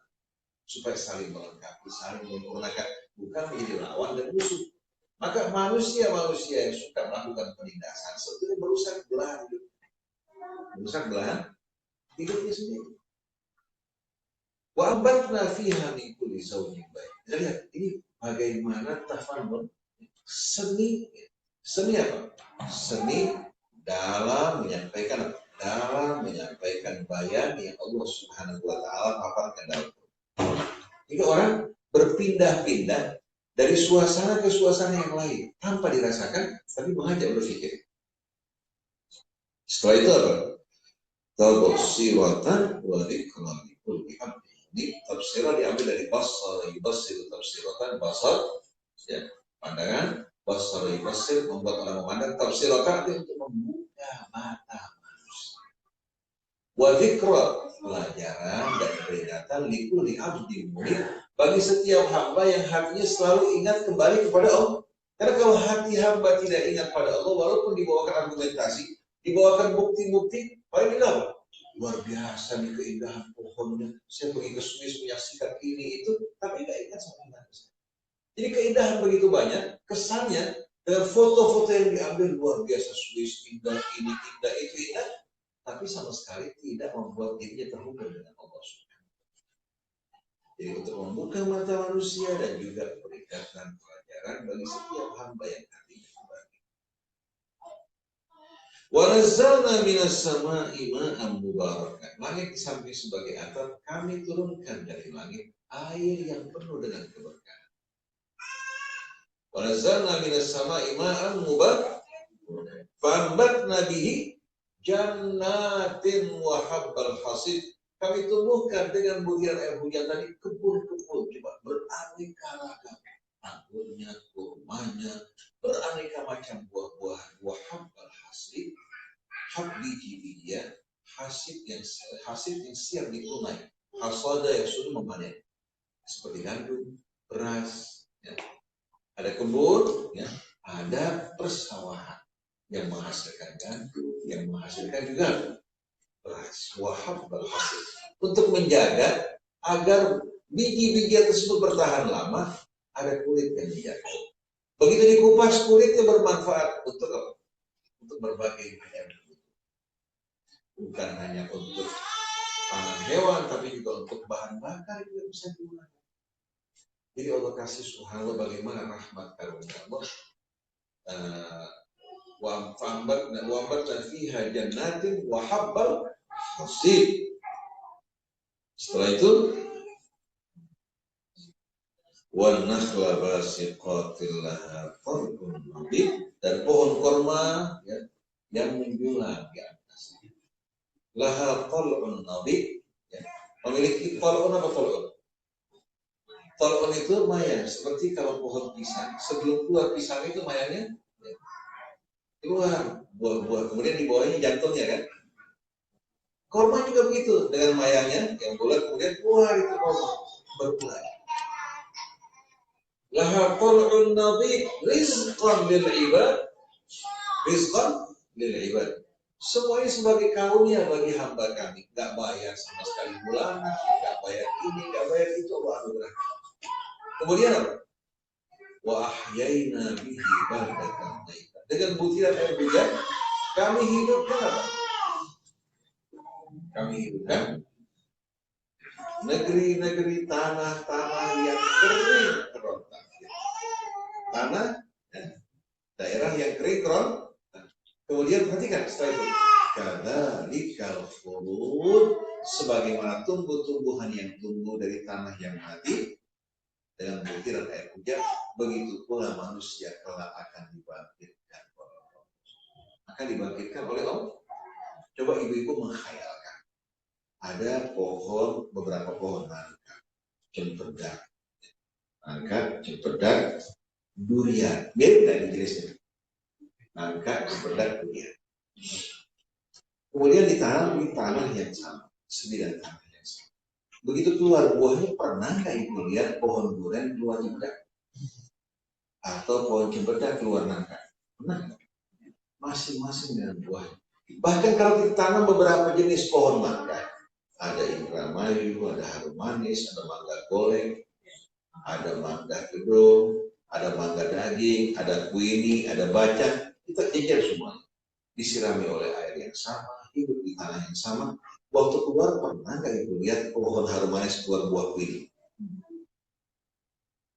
supaya saling melengkapi, saling menyempurnakan, bukan menjadi lawan dan musuh. Maka manusia yang suka melakukan penindasan sebetulnya merusak belahan hidup, merusak belahan hidupnya sendiri. Wa ambatna fiha min kulli zawjin bahij. Lihat ini bagaimana tafannun, seni apa? Seni dalam menyampaikan apa? Dalam menyampaikan bayan yang Allah Subhanahu wa taala paparkan dalam Quran. Jika orang berpindah-pindah dari suasana ke suasana yang lain tanpa dirasakan, tapi mengajak berpikir. Setelah itu apa? Tabsiratan wa dzikra likulli abd. Ini tafsirah diambil dari basar, yubassir, tafsiratan, basar, ya, pandangan, basar, yubassir, membuat orang memandang, tafsiratan itu untuk membuka mata manusia. Wa dzikra, pelajaran dan peringatan likulli abdi munib, bagi setiap hamba yang hatinya selalu ingat kembali kepada Allah. Karena kalau hati hamba tidak ingat pada Allah, walaupun dibawakan argumentasi, dibawakan bukti-bukti, paling apa? Luar biasa nih keindahan pohonnya. Saya pergi ke Swiss menyaksikan ini itu, tapi nggak ingat sama Indonesia. Jadi keindahan begitu banyak, kesannya dengan foto-foto yang diambil luar biasa, Swiss indah, ini indah, itu indah, tapi sama sekali tidak membuat dirinya terhubung dengan Allah Subhanahu. Jadi untuk membuka mata manusia dan juga peringatan pelajaran bagi setiap hamba yang hatinya kembali. Wa nazzalna minas sama'i ma'an mubarakan. Langit di samping sebagai atap, kami turunkan dari langit air yang penuh dengan keberkahan. Wa nazzalna minas sama'i ma'an mubarakan. Fa'ambatna bihi jannatin wa habbal hasid. Kami tumbuhkan dengan butiran air hujan tadi kebun-kebun, coba beraneka ragam, anggurnya, kurmanya, beraneka macam buah-buahan, wa habbal hasid, hab biji-bijian, hasid yang siap ditunai, hasada yang sudah memanen, seperti gandum, beras, ya. Ada kebun, ya, ada persawahan yang menghasilkan gandum, yang menghasilkan juga beras, wahab berhasil, untuk menjaga agar biji-bijian tersebut bertahan lama, ada kulit yang dijaga. Begitu dikupas, kulitnya bermanfaat untuk apa? Untuk berbagai macam kebutuhan. Bukan hanya untuk pangan hewan, tapi juga untuk bahan bakar juga bisa digunakan. Jadi Allah kasih subhanallah bagaimana rahmat karunia Allah. Wa'ambat dan fiha jannatin wa habbal hasid. Setelah itu wan nakhla basiqatil laha farqun nabit, dan pohon korma, ya, yang menjulang di atasnya. Laha tal'un nadid, ya. Memiliki tal'un apa tal'un? Tal'un itu mayang, seperti kalau pohon pisang, sebelum keluar pisang itu mayangnya ya, keluar buah-buah, kemudian di bawahnya jantungnya kan. Korma juga begitu, dengan mayangnya yang bulat kemudian keluar itu korma berbuah. Laha tal'un nadid rizqan lil ibad, rizqan lil ibad. Semuanya sebagai karunia bagi hamba kami, nggak bayar sama sekali bulanan, nggak bayar ini, nggak bayar itu, Allah anugerah. Kemudian apa? Wa ahyayna bihi baldatan mayyita. Dengan butiran air hujan kami hidupkan apa? Kami hidupkan negeri-negeri tanah-tanah yang kering kerontang. Tanah ya, daerah yang kering kerontang. Kemudian perhatikan setelah itu, kadzalikal khurud, sebagaimana tumbuh-tumbuhan yang tumbuh dari tanah yang mati dengan butiran air hujan, begitu pula manusia kelak akan dibangkitkan oleh Allah. Akan dibangkitkan oleh Allah. Coba ibu-ibu menghayalkan, ada pohon, beberapa pohon nangka, cempedak, durian. Mirip nggak dijelaskan? Nangka, cempedak, durian. Kemudian ditanam di tanah yang sama, sebidang tanah yang sama. Begitu keluar buahnya, pernah nggak ibu lihat pohon durian keluar cempedak? Atau pohon cempedak keluar nangka? Pernah? Masing-masing dengan buahnya. Bahkan kalau kita tanam beberapa jenis pohon mangga, ada Indramayu, ada harum manis, ada mangga goreng, ada mangga gedung, ada mangga daging, ada kuini, ada bacang. Kita kejar semuanya. Disirami oleh air yang sama, hidup di tanah yang sama. Waktu keluar pernah nggak ibu lihat pohon harum manis keluar buah kuini?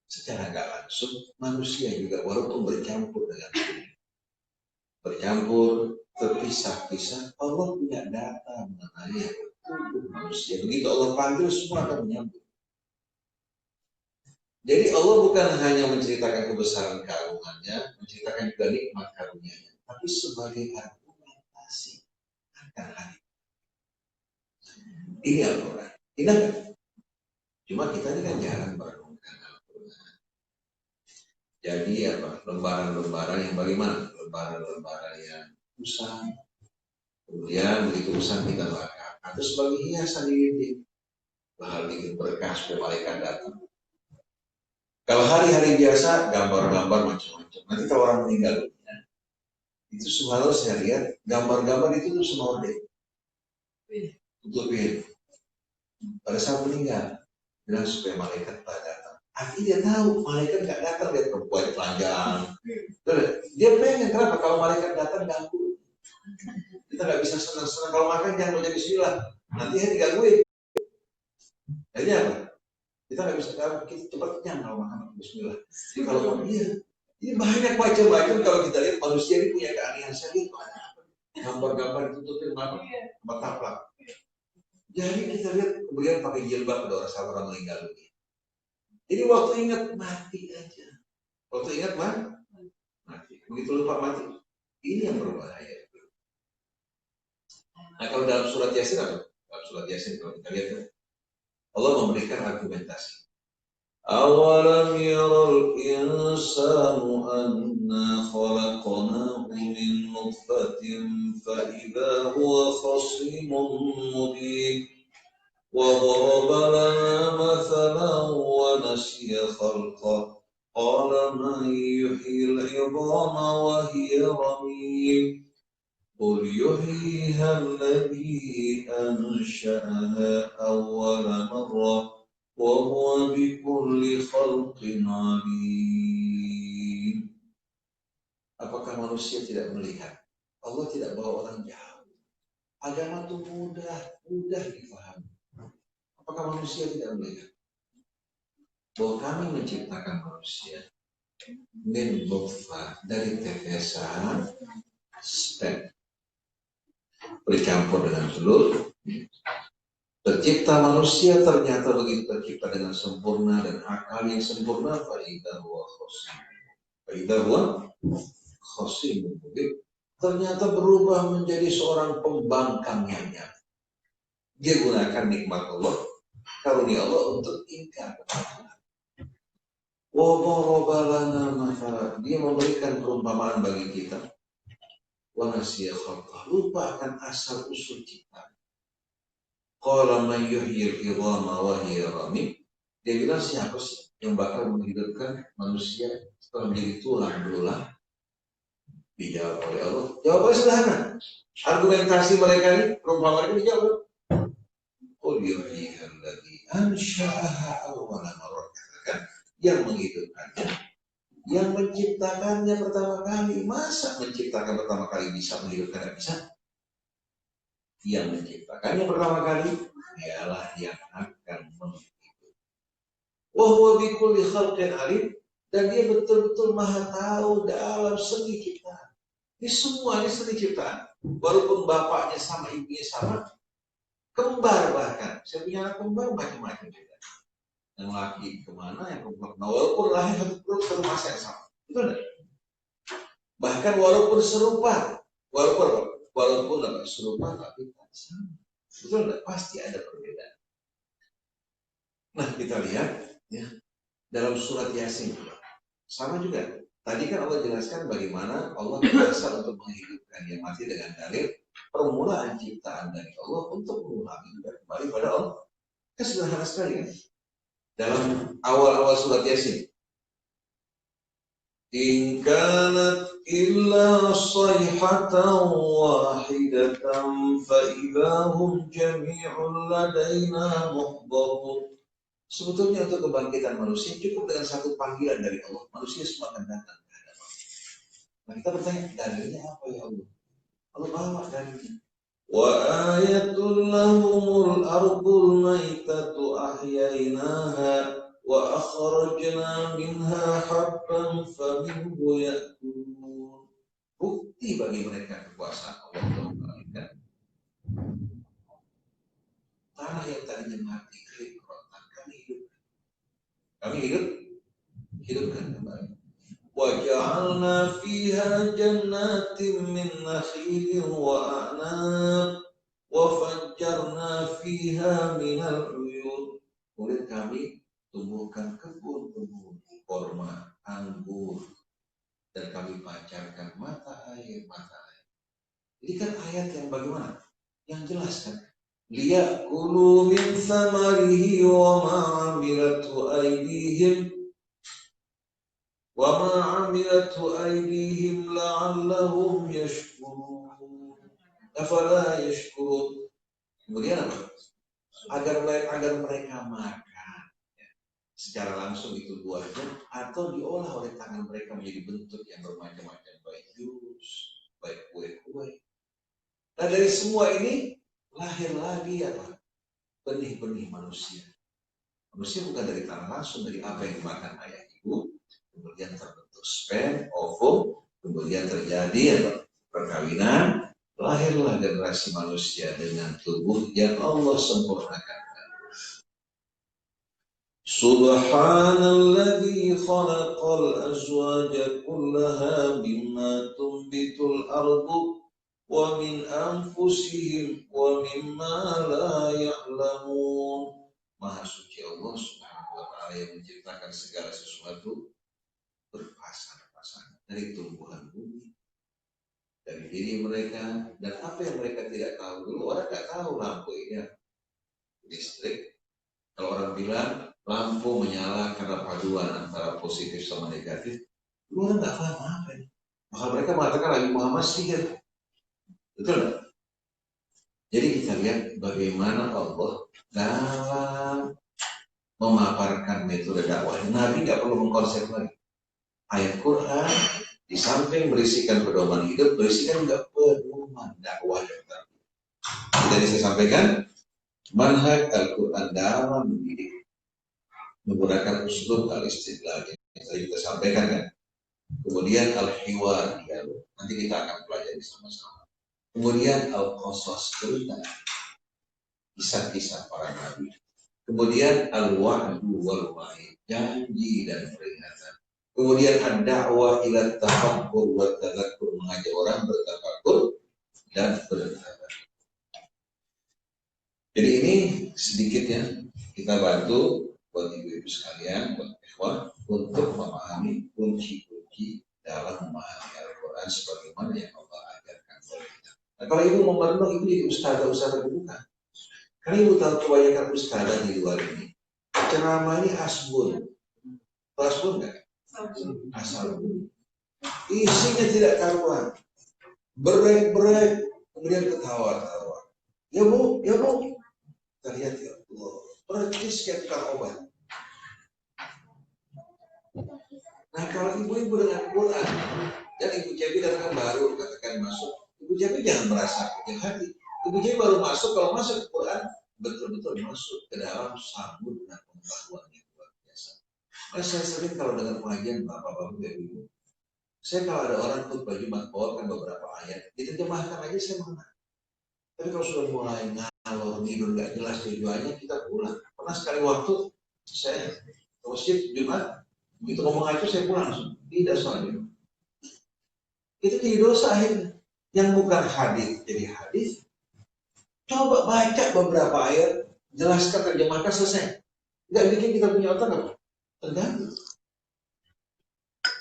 Secara nggak langsung manusia juga walaupun bercampur dengan kuini, bercampur, terpisah-pisah, Allah punya data mengenai tubuh manusia. Begitu Allah panggil, semua akan menyambut. Jadi Allah bukan hanya menceritakan kebesaran keagungannya, menceritakan juga nikmat karunia-Nya, tapi sebagai argumentasi akan hadir. Ini Al-Quran. Ingat kan? Cuma kita ini kan jarang merenungkan Al-Quran. Jadi apa? Lembaran-lembaran yang bagaimana? Lembaran-lembaran yang usang. Kemudian begitu usang kita bakar. Atau sebagai hiasan di dinding. Bahal bikin berkah supaya malaikat datang. Kalau hari-hari biasa, gambar-gambar macam-macam. Nanti kalau orang meninggal dunia, itu subhanallah saya lihat, gambar-gambar itu tuh semua deh. Tutupin. Pada saat meninggal, bilang supaya malaikat tak datang. Artinya dia tahu, malaikat nggak datang, dia perempuan telanjang. Dia pengen, kenapa? Kalau malaikat datang, ganggu. Kita nggak bisa senang-senang. Kalau makan jangan baca bismillah. Nanti ya digangguin. Akhirnya apa? Kita nggak bisa tahu, kita cepat kenyang kalau makan bismillah. Jadi kalau dia, ini banyak macam-macam. Kalau kita lihat manusia ini punya keanehan. Saya lihat gambar-gambar ditutupin taplak. Jadi kita lihat kemudian pakai jilbab pada orang meninggal dunia. Jadi waktu ingat mati aja. Waktu ingat mati. Begitu lupa mati. Ini yang berbahaya. Nah kalau dalam surat Yasin apa? Dalam surat Yasin kalau kita lihat Allah memberikan argumentasi. Awalam yaral insanu anna khalaqnahu min nutfatin fa idza huwa khasimun mubin wa daraba lana mathalan wa nasiya khalqah qala man yuhyil 'idhama wa hiya ramim qul yuhyiha alladhi ansha'aha awwala marrah wa huwa bikulli khalqin 'alim. Apakah manusia tidak melihat? Allah tidak bawa orang jauh. Agama itu mudah difahami. Apakah manusia tidak melihat bahwa kami menciptakan manusia min nutfah, dari tetesan sperma bercampur dengan telur, tercipta manusia, ternyata begitu tercipta dengan sempurna dan akal yang sempurna. Faidah huwa khosim mubin. ternyata berubah menjadi seorang pembangkang yang nyata. Dia gunakan nikmat Allah, karunia Allah untuk ingkar kepada Allah. Dia memberikan perumpamaan bagi kita. Wa nasiya khalqah, lupa akan asal usul ciptaan. Qala man yuhyil idhama wa hiya ramim. Dia bilang, siapa sih yang bakal menghidupkan manusia setelah menjadi tulang belulang? Dijawab oleh Allah. Jawabannya sederhana. Argumentasi mereka ini, perumpamaan ini dijawab. Qul yuhyihal ladzi ansha'aha awwala marrah. Yang menghidupkannya, yang menciptakannya pertama kali. Masa menciptakan pertama kali bisa, menghidupkan tidak bisa? Yang menciptakannya pertama kali ialah yang akan menghidupkan. Wa huwa bikulli khalqin alim, dan dia betul-betul maha tahu dalam seni ciptaan. Ini semua ini seni ciptaan. Walaupun bapaknya sama, ibunya sama, kembar bahkan. Saya punya anak kembar macam-macam juga. Yang laki kemana, yang perempuan kemana. Walaupun lahir satu perut, satu masa yang sama. Betul tidak? Bahkan walaupun serupa, walaupun serupa tapi tak sama. Betul tidak? Pasti ada perbedaan. Nah, kita lihat ya dalam surat Yasin sama juga. Tadi kan Allah jelaskan bagaimana Allah berasal untuk menghidupkan yang mati dengan dalil permulaan ciptaan dari Allah untuk mengulangi dan kembali pada Allah. Kan sederhana sekali kan? Dalam awal-awal surat Yasin, in kanat illa sayhatan wahidatan fa idahum jami'un ladaina muhdharun. Sebetulnya untuk kebangkitan manusia cukup dengan satu panggilan dari Allah, manusia semua akan datang ke hadapan Allah. Nah, kita bertanya, dalilnya apa ya Allah? Allah bawa dalilnya. Wa ayatul lahumul ardul maitatu ahyainaha wa akhrajna minha habban faminhu ya'kulun. Bukti bagi mereka kekuasaan Allah untuk membangkitkan tanah yang tadinya mati, kering, kerontang, kami hidupkan kembali. وَجَعَلْنَا فِيهَا جَنَّاتٍ مِّن نَخِيلٍ وَأَعْنَابٍ وَفَجَّرْنَا فِيهَا مِنَ الْعُيُونِ. Kemudian kami tumbuhkan kebun-kebun kurma, anggur, dan kami pancarkan mata air. Ini kan ayat yang bagaimana? Yang jelas kan? Liya'kulu min thamarihi wa ma 'amilathu aydihim wa ma 'amilathu aydihim la'allahum yashkurun. Afala yashkurun. Kemudian apa? Agar mereka makan ya, secara langsung itu buahnya atau diolah oleh tangan mereka menjadi bentuk yang bermacam-macam, baik jus, baik kue-kue. Nah, dari semua ini lahir lagi apa? Benih-benih manusia. Manusia bukan dari tanah langsung, dari apa yang dimakan ayah ibu, kemudian terbentuk sperm, ovum, kemudian terjadi perkawinan, lahirlah generasi manusia dengan tubuh yang Allah sempurnakan. Subhanalladzi khalaqal azwaja kullaha mimma tunbitul ardu wa min anfusihim wa mimma la ya'lamun. Maha suci Allah Subhanahu wa ta'ala yang menciptakan segala sesuatu berpasang-pasang dari tumbuhan bumi, dari diri mereka, dan apa yang mereka tidak tahu. Dulu orang tidak tahu lampu ini listrik. Kalau orang bilang lampu menyala karena paduan antara positif sama negatif, dulu orang tidak paham apa ini. Maka mereka mengatakan lagi Muhammad sihir. Betul tidak? Jadi kita lihat bagaimana Allah dalam memaparkan metode dakwah. Nabi tidak perlu mengkonsep lagi. Ayat Quran di samping berisikan pedoman hidup, berisikan juga pedoman dakwah yang tadi. Tadi saya sampaikan manhaj Al-Quran dalam mendidik menggunakan uslub al-istidlal yang tadi kita sampaikan kan. Kemudian al-hiwar dialog. Nanti kita akan pelajari sama-sama. Kemudian al-qasas, cerita, kisah-kisah para nabi. Kemudian al-wa'du wal wa'id, janji dan peringatan. Kemudian ad-da'wah ila tafakkur wa tadzakur, mengajak orang bertafakkur dan berdekatan. Jadi ini sedikit ya, kita bantu buat ibu-ibu sekalian, buat ikhwan untuk memahami kunci-kunci dalam memahami Al-Quran sebagaimana yang Allah ajarkan kepada kita. Nah, kalau ibu mau merenung, ibu jadi ustazah bukan. Karena ibu tahu kebanyakan ustazah di luar ini, ceramah ini asbun. Asbun nggak? Asal. Isinya tidak karuan. Break, kemudian ketawa-tawa. Ya bu, kita lihat ya Allah, percis kayak tukang obat. Nah kalau ibu-ibu dengan Quran, dan ibu Cebi datang baru katakan masuk, ibu Cebi jangan merasa kecil hati. Ibu Cebi baru masuk, kalau masuk ke Quran, betul-betul masuk ke dalam sambut dan pengetahuan yang luar biasa. Nah, saya sering kalau dengar pengajian bapak-bapak ibu, saya kalau ada orang khutbah Jumat bawakan beberapa ayat, diterjemahkan aja saya mengenal. Tapi kalau sudah mulai ngalor tidur nggak jelas tujuannya, kita pulang. Pernah sekali waktu saya ke masjid Jumat, begitu ngomong itu saya pulang langsung. Tidak soalnya. Itu jadi dosa akhirnya. Yang bukan hadis jadi hadis. Coba baca beberapa ayat, jelaskan, terjemahkan, selesai. Nggak bikin kita punya otak apa? Terganggu.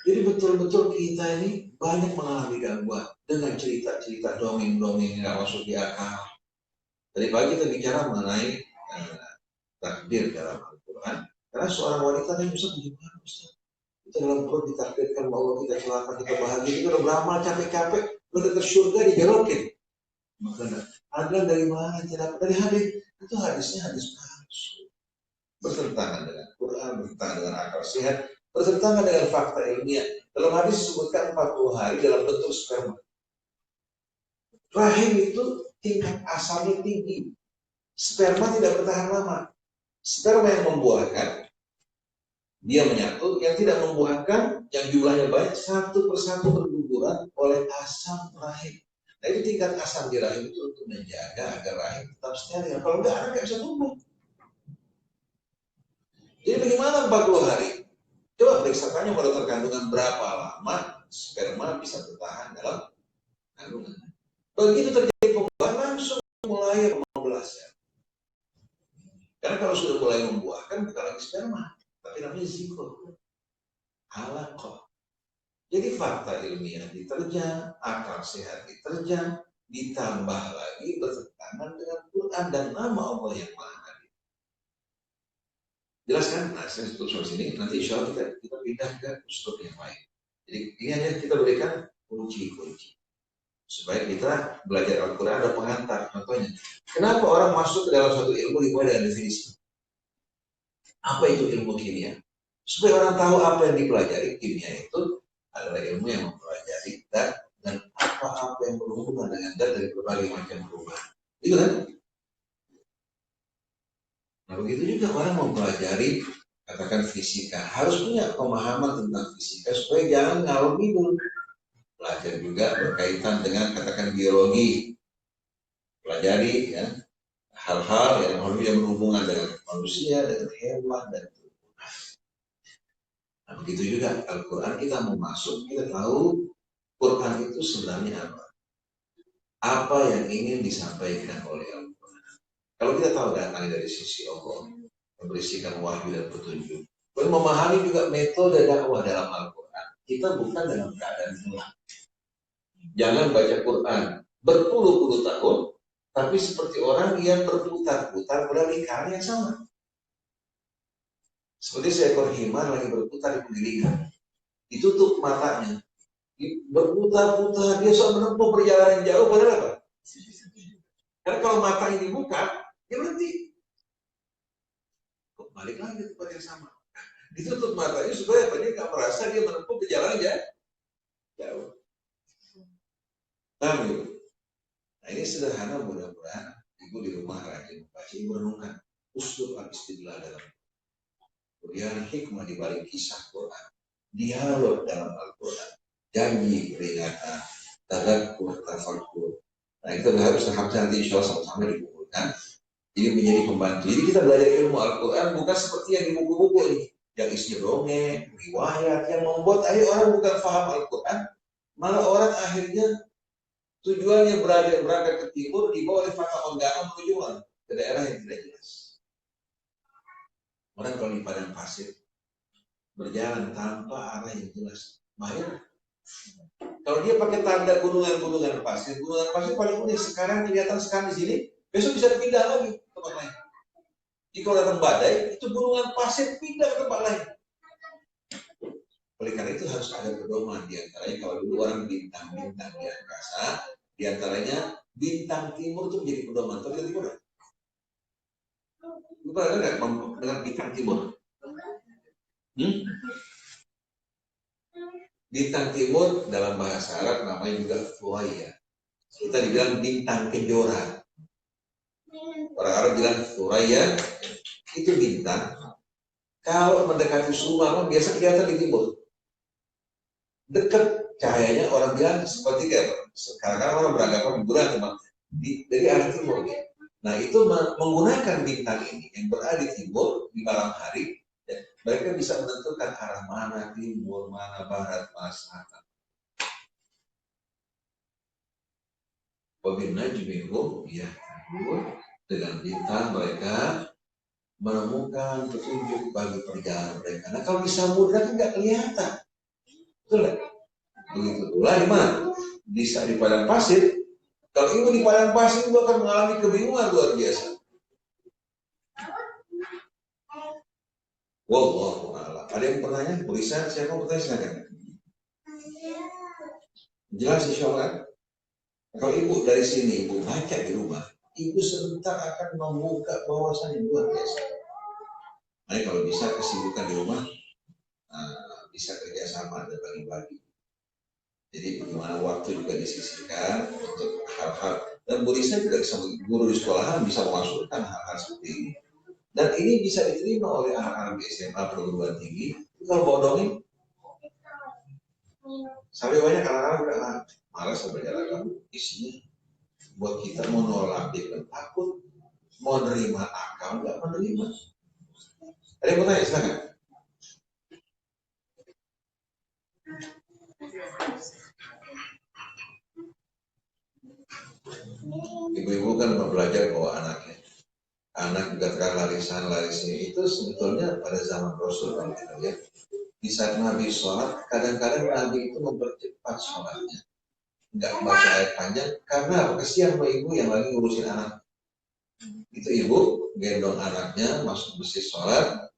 Jadi betul-betul kita ini banyak mengalami gangguan dengan cerita-cerita dongeng-dongeng yang nggak masuk di akal. Tadi pagi kita bicara mengenai takdir dalam Al-Quran. Karena seorang wanita yang bisa bagaimana Ustaz? Kita dalam perut ditakdirkan bahwa kita celaka, kita bahagia, kita udah beramal capek-capek, udah ke surga digerokin. Maka adlan dari mana? Tidak dari hadis. Itu hadisnya hadis palsu. Bertentangan dengan Quran, bertentangan dengan akal sehat, bertentangan dengan fakta ilmiah. Dalam hadis disebutkan 40 hari dalam bentuk sperma. Rahim itu tingkat asalnya tinggi. Sperma tidak bertahan lama. Sperma yang membuahkan, dia menyatu. Yang tidak membuahkan, yang jumlahnya banyak, satu persatu berguguran oleh asam rahim. Nah itu tingkat asam di rahim itu untuk menjaga agar rahim tetap steril. Kalau enggak, anak nggak bisa tumbuh. Jadi bagaimana 40 hari? Coba periksakannya pada terkandungan berapa lama sperma bisa bertahan dalam kandungan. Begitu terjadi pembuahan langsung mulai pembelasan. Karena kalau sudah mulai membuahkan bukan lagi sperma, tapi namanya zigot, alaqah. Jadi fakta ilmiah diterjang, akal sehat diterjang, ditambah lagi bertentangan dengan Quran dan nama Allah yang Maha. Jelas kan? Nah, saya tutup sampai sini. Nanti insya Allah kita pindah ke uslup yang lain. Jadi ini aja kita berikan kunci-kunci supaya kita belajar Al-Quran ada pengantar. Contohnya, kenapa orang masuk ke dalam suatu ilmu dimulai dengan definisi? Apa itu ilmu kimia? Supaya orang tahu apa yang dipelajari. Kimia itu adalah ilmu yang mempelajari dan apa-apa yang berhubungan dengan dat dari berbagai macam perubahan. Itu kan? Nah begitu juga orang mempelajari katakan fisika, harus punya pemahaman tentang fisika supaya jangan ngalor ngidul. Belajar juga berkaitan dengan katakan biologi, pelajari ya hal-hal yang berhubungan dengan manusia, dengan hewan dan tumbuhan. Nah begitu juga Al-Quran kita mau masuk, kita tahu Quran itu sebenarnya apa? Apa yang ingin disampaikan oleh Allah. Kalau kita tahu datangnya dari sisi Allah, memberisikan wahyu dan petunjuk, dan memahami juga metode dakwah dalam Al-Quran, kita bukan dalam keadaan gelap. Jangan baca Quran berpuluh-puluh tahun, tapi seperti orang yang berputar-putar pada lingkaran yang sama. Seperti seekor himar lagi berputar di penggilingan, ditutup matanya, berputar-putar, dia sudah menempuh perjalanan jauh, padahal apa? Karena kalau matanya dibuka, dia berhenti. Balik lagi ke tempat yang sama. Ditutup matanya supaya dia nggak merasa dia menempuh perjalanan jauh. Nah, ini sederhana, mudah-mudahan ibu di rumah rajin membaca, ibu renungkan uslub al-istidlal dalam. Kemudian hikmah di balik kisah Quran, dialog dalam Al-Quran, janji, peringatan, tadakkur, tafakkur. Nah itu harus tahap nanti insya Allah sama-sama dikumpulkan. Ini menjadi pembantu. Jadi kita belajar ilmu Al-Quran bukan seperti yang di buku-buku ini, yang isinya dongeng, riwayat, yang membuat akhirnya orang bukan paham Al-Quran, malah orang akhirnya Tujuannya berangkat ke timur dibawa oleh fata morgana menuju ke daerah yang tidak jelas. Orang kalau di padang pasir berjalan tanpa arah yang jelas, bahaya. Kalau dia pakai tanda gunungan pasir paling unik sekarang kelihatan sekarang di sini, besok bisa pindah lagi ke tempat lain. Jika datang badai, itu gunungan pasir pindah ke tempat lain. Oleh karena itu harus ada pedoman di antaranya kalau dulu orang bintang-bintang di angkasa, di antaranya bintang timur itu menjadi pedoman. Tahu bintang timur? Lu pernah dengar dengan bintang timur? Bintang timur dalam bahasa Arab namanya juga Thuraya. Kita dibilang bintang kejora. Orang Arab bilang Thuraya itu bintang. Kalau mendekati Sumar biasa kelihatan di timur. Dekat cahayanya orang bilang seperti kayak sekarang orang beranggapan liburan teman dari arah timur ya. Nah itu menggunakan bintang ini yang berada di timur di malam hari, ya, mereka bisa menentukan arah mana timur, mana barat, mana selatan. Wabina jumihum ya dengan bintang mereka menemukan petunjuk bagi perjalanan mereka. Nah kalau di samudra kan nggak kelihatan. Betul nggak? Begitu pula di mana? Di padang pasir. Kalau ibu di padang pasir itu akan mengalami kebingungan luar biasa. Wallahu a'lam. Ada yang bertanya? Bisa siapa bertanya silakan. Jelas insyaallah. Kalau ibu dari sini ibu baca di rumah, ibu sebentar akan membuka wawasan yang luar biasa. Nah kalau bisa kesibukan di rumah, bisa kerjasama dan bagi-bagi. Jadi bagaimana waktu juga disisihkan untuk hal-hal, dan Bu Risa juga sebagai guru di sekolahan bisa memasukkan hal-hal seperti ini. Dan ini bisa diterima oleh anak-anak di SMA perguruan tinggi. Kalau bodongin, sampai banyak anak-anak udah malas belajar agama. Isinya buat kita mau nolak dia takut, mau nerima akal nggak menerima. Ada yang mau tanya silakan. Ibu-ibu kan mau belajar bawa anaknya. Anak dikatakan larisnya itu sebetulnya pada zaman Rasul kalau kita lihat. Di saat Nabi sholat, kadang-kadang Nabi itu mempercepat sholatnya. Nggak baca ayat panjang, karena apa? Kesian sama ibu yang lagi ngurusin anak. Itu ibu gendong anaknya masuk masjid sholat,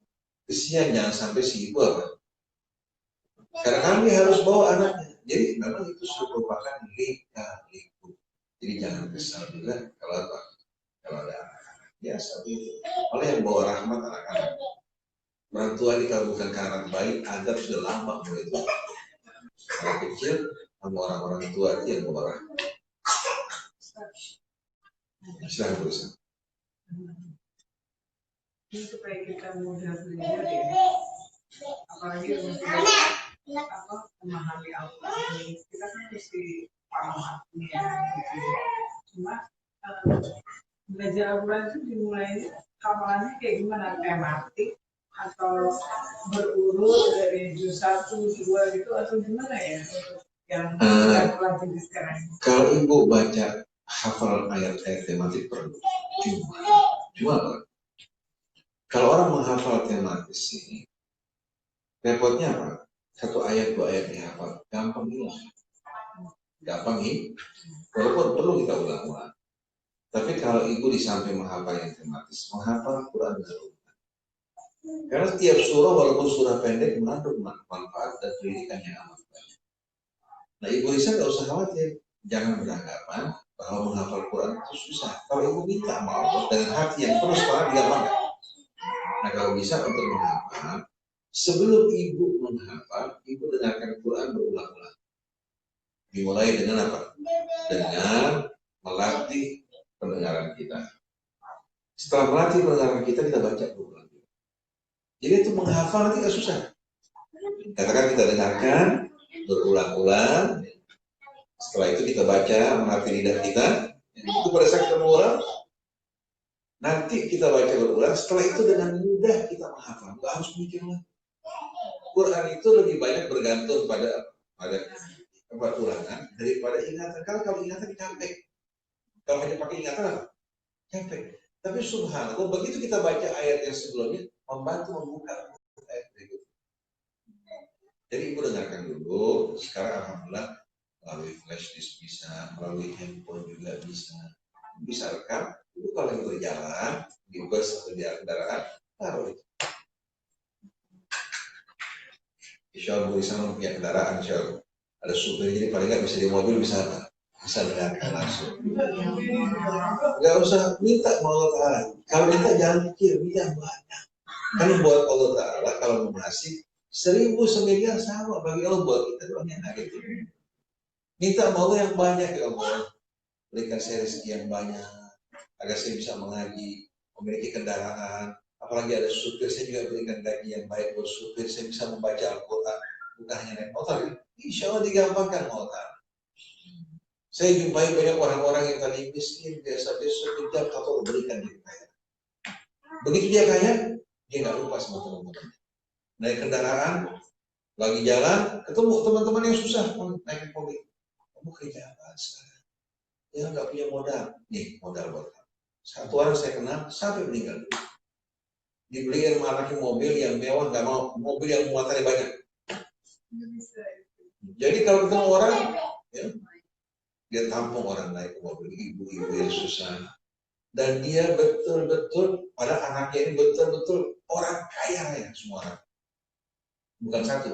kesian jangan sampai si ibu apa? Karena kami harus bawa anaknya. Jadi memang itu sudah merupakan lika-liku. Jadi jangan kesal juga kalau apa? Kalau ada anak-anak biasa begitu. Oleh yang bawa rahmat anak-anak. Orang tua ini kalau bukan karena baik, adab sudah lama mulai itu. Anak kecil sama orang-orang tua itu yang bawa rahmat. Silahkan berusaha. Ini supaya kita mudah belajar ya. Apalagi untuk memahami Al-Quran ini, kita kan mesti paham artinya gitu ya. Cuma belajar Al-Quran itu dimulainya hafalannya kayak gimana, tematik atau berurut dari juz 1, 2 gitu atau gimana ya yang pelajari sekarang? Kalau ibu baca hafalan ayat-ayat tematik perlu, cuma apa? Kalau orang menghafal tematis ini, repotnya apa? Satu ayat, 2 ayat dihafal, gampang hilang. Gampang hilang. Walaupun perlu kita ulang-ulang. Tapi kalau ibu di samping menghafal yang tematis, menghafal Quran dengan urutan. Karena setiap surah, walaupun surah pendek, mengandung manfaat dan pendidikan yang amat banyak. Nah, ibu Risa nggak usah khawatir. Jangan beranggapan bahwa menghafal Quran itu susah. Kalau ibu minta sama Allah dengan hati yang terus terang, digampangkan. Nah, kalau bisa untuk menghafal, sebelum ibu menghafal, ibu dengarkan Quran berulang-ulang. Dimulai dengan apa? Dengan melatih pendengaran kita. Setelah melatih pendengaran kita baca berulang. Jadi itu menghafal nanti nggak susah. Katakan kita dengarkan berulang-ulang. Setelah itu kita baca, melatih lidah kita. Itu pada saat kita mengulang, nanti kita baca berulang. Setelah itu dengan mudah kita menghafal. Nggak harus mikir lagi. Quran itu lebih banyak bergantung pada ulangan daripada ingatan. Kalau ingatan capek. Kalau hanya pakai ingatan apa? Capek. Tapi subhanallah, begitu kita baca ayat yang sebelumnya, membantu membuka ayat berikut. Jadi ibu dengarkan dulu. Sekarang alhamdulillah melalui flash disk bisa, melalui handphone juga bisa rekam. Ibu kalau lagi berjalan di bus atau di kendaraan, taruh itu. Insya Allah di sana punya kendaraan, insya Allah ada supir, jadi paling nggak bisa di mobil bisa dengarkan langsung. Nggak usah minta sama Allah Ta'ala. Kalau minta jangan pikir, minta banyak. Karena buat Allah Ta'ala kalau mau ngasih 1000 semiliar sama, bagi Allah buat kita doang yang gitu. Minta sama Allah yang banyak, ya Allah. Berikan saya rezeki yang banyak agar saya bisa mengaji, memiliki kendaraan. Apalagi ada supir, saya juga berikan gaji yang baik buat supir. Saya bisa membaca Al-Quran, bukan hanya naik motor. Insya Allah digampangkan Allah Ta'ala. Saya jumpai banyak orang-orang yang tadi miskin, biasa-biasa kejam, atau berikan dia kaya. Begitu dia kaya, dia nggak lupa sama teman-teman. Naik kendaraan, lagi jalan, ketemu teman-teman yang susah, naik mobil. Kamu kerja apa sekarang? Ya nggak punya modal. Nih, modal buat kamu. Satu orang saya kenal, sampai meninggal. Dibeliin anaknya mobil yang mewah, nggak mau, mobil yang muatannya banyak. Jadi kalau ketemu orang, ya, dia tampung orang naik mobil, ibu-ibu yang susah. Dan dia betul-betul, pada anaknya ini betul-betul orang kaya ya semua orang. Bukan satu.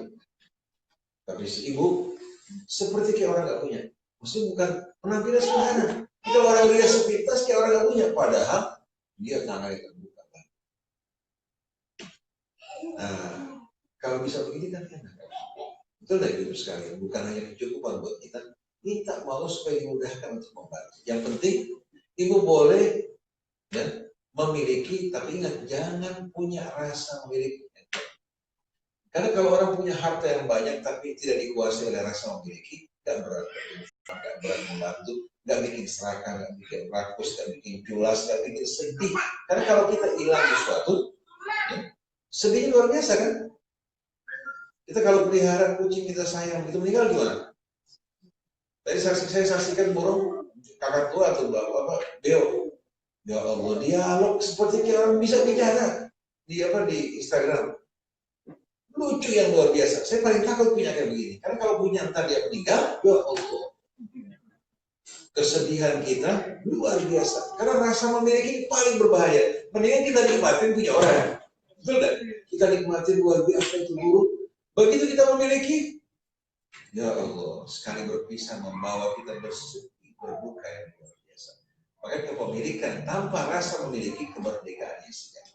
Tapi ibu, seperti kayak orang nggak punya. Maksudnya bukan penampilan sederhana. Kita orang dia sepintas kayak orang nggak punya. Padahal dia tangannya terbuka. Nah, kalau bisa begini kan enak. Betul nggak ibu sekalian? Bukan hanya kecukupan buat kita. Minta mau supaya dimudahkan untuk membantu. Yang penting ibu boleh dan memiliki, tapi ingat jangan punya rasa memiliki. Karena kalau orang punya harta yang banyak tapi tidak dikuasai oleh rasa memiliki, nggak berat membantu, nggak bikin serakah, nggak bikin rakus, nggak bikin culas, nggak bikin sedih. Karena kalau kita hilang sesuatu, ya, sedihnya luar biasa kan? Kita kalau pelihara kucing kita sayang, itu meninggal gimana? Tadi saya saksikan burung kakak tua atau bapak beo, ya Allah, dialog seperti kayak orang bisa bicara di Instagram, lucu yang luar biasa. Saya paling takut punya kayak begini, karena kalau punya entar dia meninggal, ya Allah, kesedihan kita luar biasa. Karena rasa memiliki paling berbahaya. Mendingan kita nikmatin punya orang, betul nggak? Kita nikmatin luar biasa itu buruk. Begitu kita memiliki, ya Allah, sekali berpisah membawa kita bersedih, berduka yang luar biasa. Makanya kepemilikan tanpa rasa memiliki kemerdekaan yang sejati.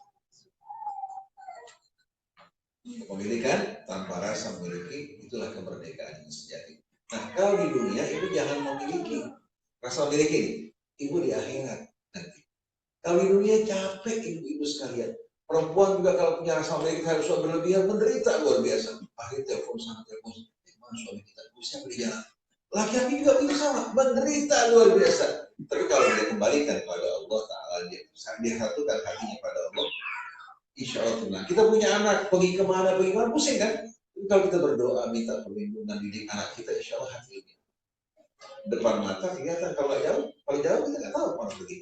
Kepemilikan tanpa rasa memiliki, itulah kemerdekaan yang sejati. Nah, kalau di dunia ibu jangan memiliki rasa memiliki, ibu di akhirat nanti. Kalau di dunia capek ibu-ibu sekalian. Perempuan juga kalau punya rasa memiliki harus berlebihan, menderita luar biasa. Akhirnya telepon sana telepon, mana suami kita bisa berjalan. Laki-laki juga begitu sama, menderita luar biasa. Tapi kalau dia kembalikan kepada Allah Ta'ala, dia satukan hatinya pada Allah, insya Allah tenang. Kita punya anak, pergi kemana, pusing kan? Tapi kalau kita berdoa, minta perlindungan didik anak kita, insya Allah hati ini. Depan mata kelihatan, kalau jauh kita nggak tahu mana pergi.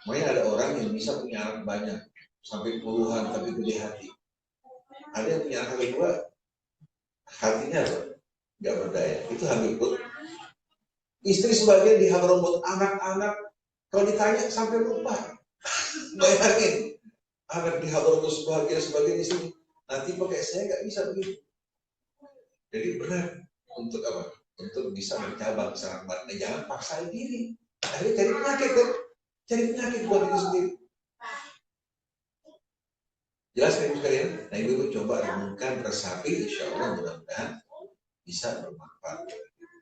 Makanya ada orang yang bisa punya anak banyak, sampai puluhan, tapi gede hati. Ada yang punya anak kedua, hatinya nggak berdaya. Itu hamil pun. Istri sebagian di Hadramaut, anak-anak kalau ditanya sampai lupa. Bayangin, anak di Hadramaut sebagian istri. Nanti pakai saya nggak bisa begitu. Jadi benar untuk apa? Untuk bisa mencabang serangan batin. Jangan paksain diri. Akhirnya cari penyakit kan? Cari penyakit buat diri sendiri. Jelas kan ibu sekalian? Nah ibu coba renungkan, resapi, insya Allah mudah-mudahan bisa bermanfaat.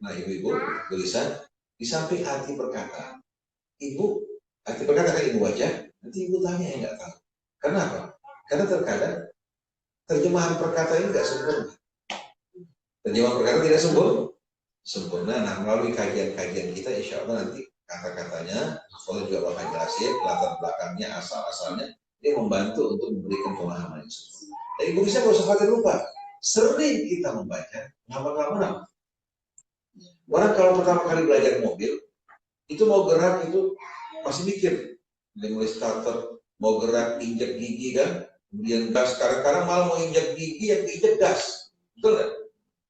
Nah ibu-ibu tulisan di samping arti perkataan. Ibu arti perkataan kan ibu baca, nanti ibu tanya yang nggak tahu. Kenapa? Karena terkadang terjemahan perkataan ini nggak sempurna. Terjemahan perkataan tidak sempurna. Nah melalui kajian-kajian kita, insya Allah nanti kata-katanya, Allah juga bakal jelasin latar belakangnya, asal-asalnya, dia membantu untuk memberikan pemahaman yang sempurna. Dan ibu bisa nggak usah khawatir lupa. sering kita membaca, lama-lama. Orang kalau pertama kali belajar mobil, itu mau gerak itu masih mikir. Mulai starter, mau gerak, injak gigi kan, kemudian gas. Kadang-kadang malah mau injak gigi, yang diinjak gas. Betul nggak?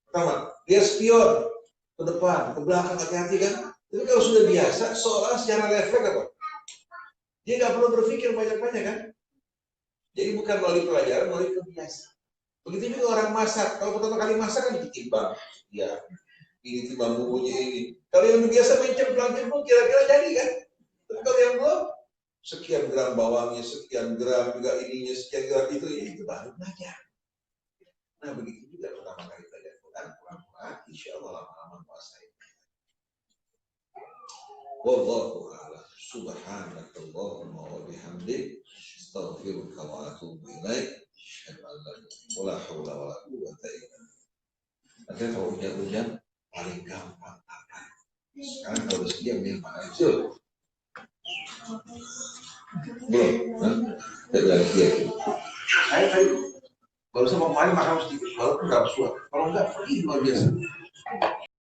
Pertama, dia spion ke depan, ke belakang, hati-hati kan. Tapi kalau sudah biasa, seolah secara refleks apa? Dia nggak perlu berpikir banyak-banyak kan. Jadi bukan melalui pelajaran, melalui kebiasaan. Begitu juga orang masak. Kalau pertama kali masak kan ditimbang. Ya, ini timbang bumbunya ini. Kalau yang biasa mencemplung-cemplung kira-kira jadi kan. Tapi kalau yang belum, sekian gram bawangnya, sekian gram juga ininya, sekian gram itu baru belajar. Nah begitu juga pertama kali belajar Quran, pelan-pelan, insya Allah lama-lama menguasai. Wallahu a'lam. Subhanakallahumma wa bihamdik, astaghfiruka wa atubu ilaik. Asyhadu an la haula wa la quwwata illa billah. Nanti kalau hujan-hujan paling gampang apa? Sekarang kalau sekian yang mana itu? Belum, tidak lagi. Saya tadi baru sama kemarin makan sedikit, baru nggak suat. Kalau nggak pergi luar biasa.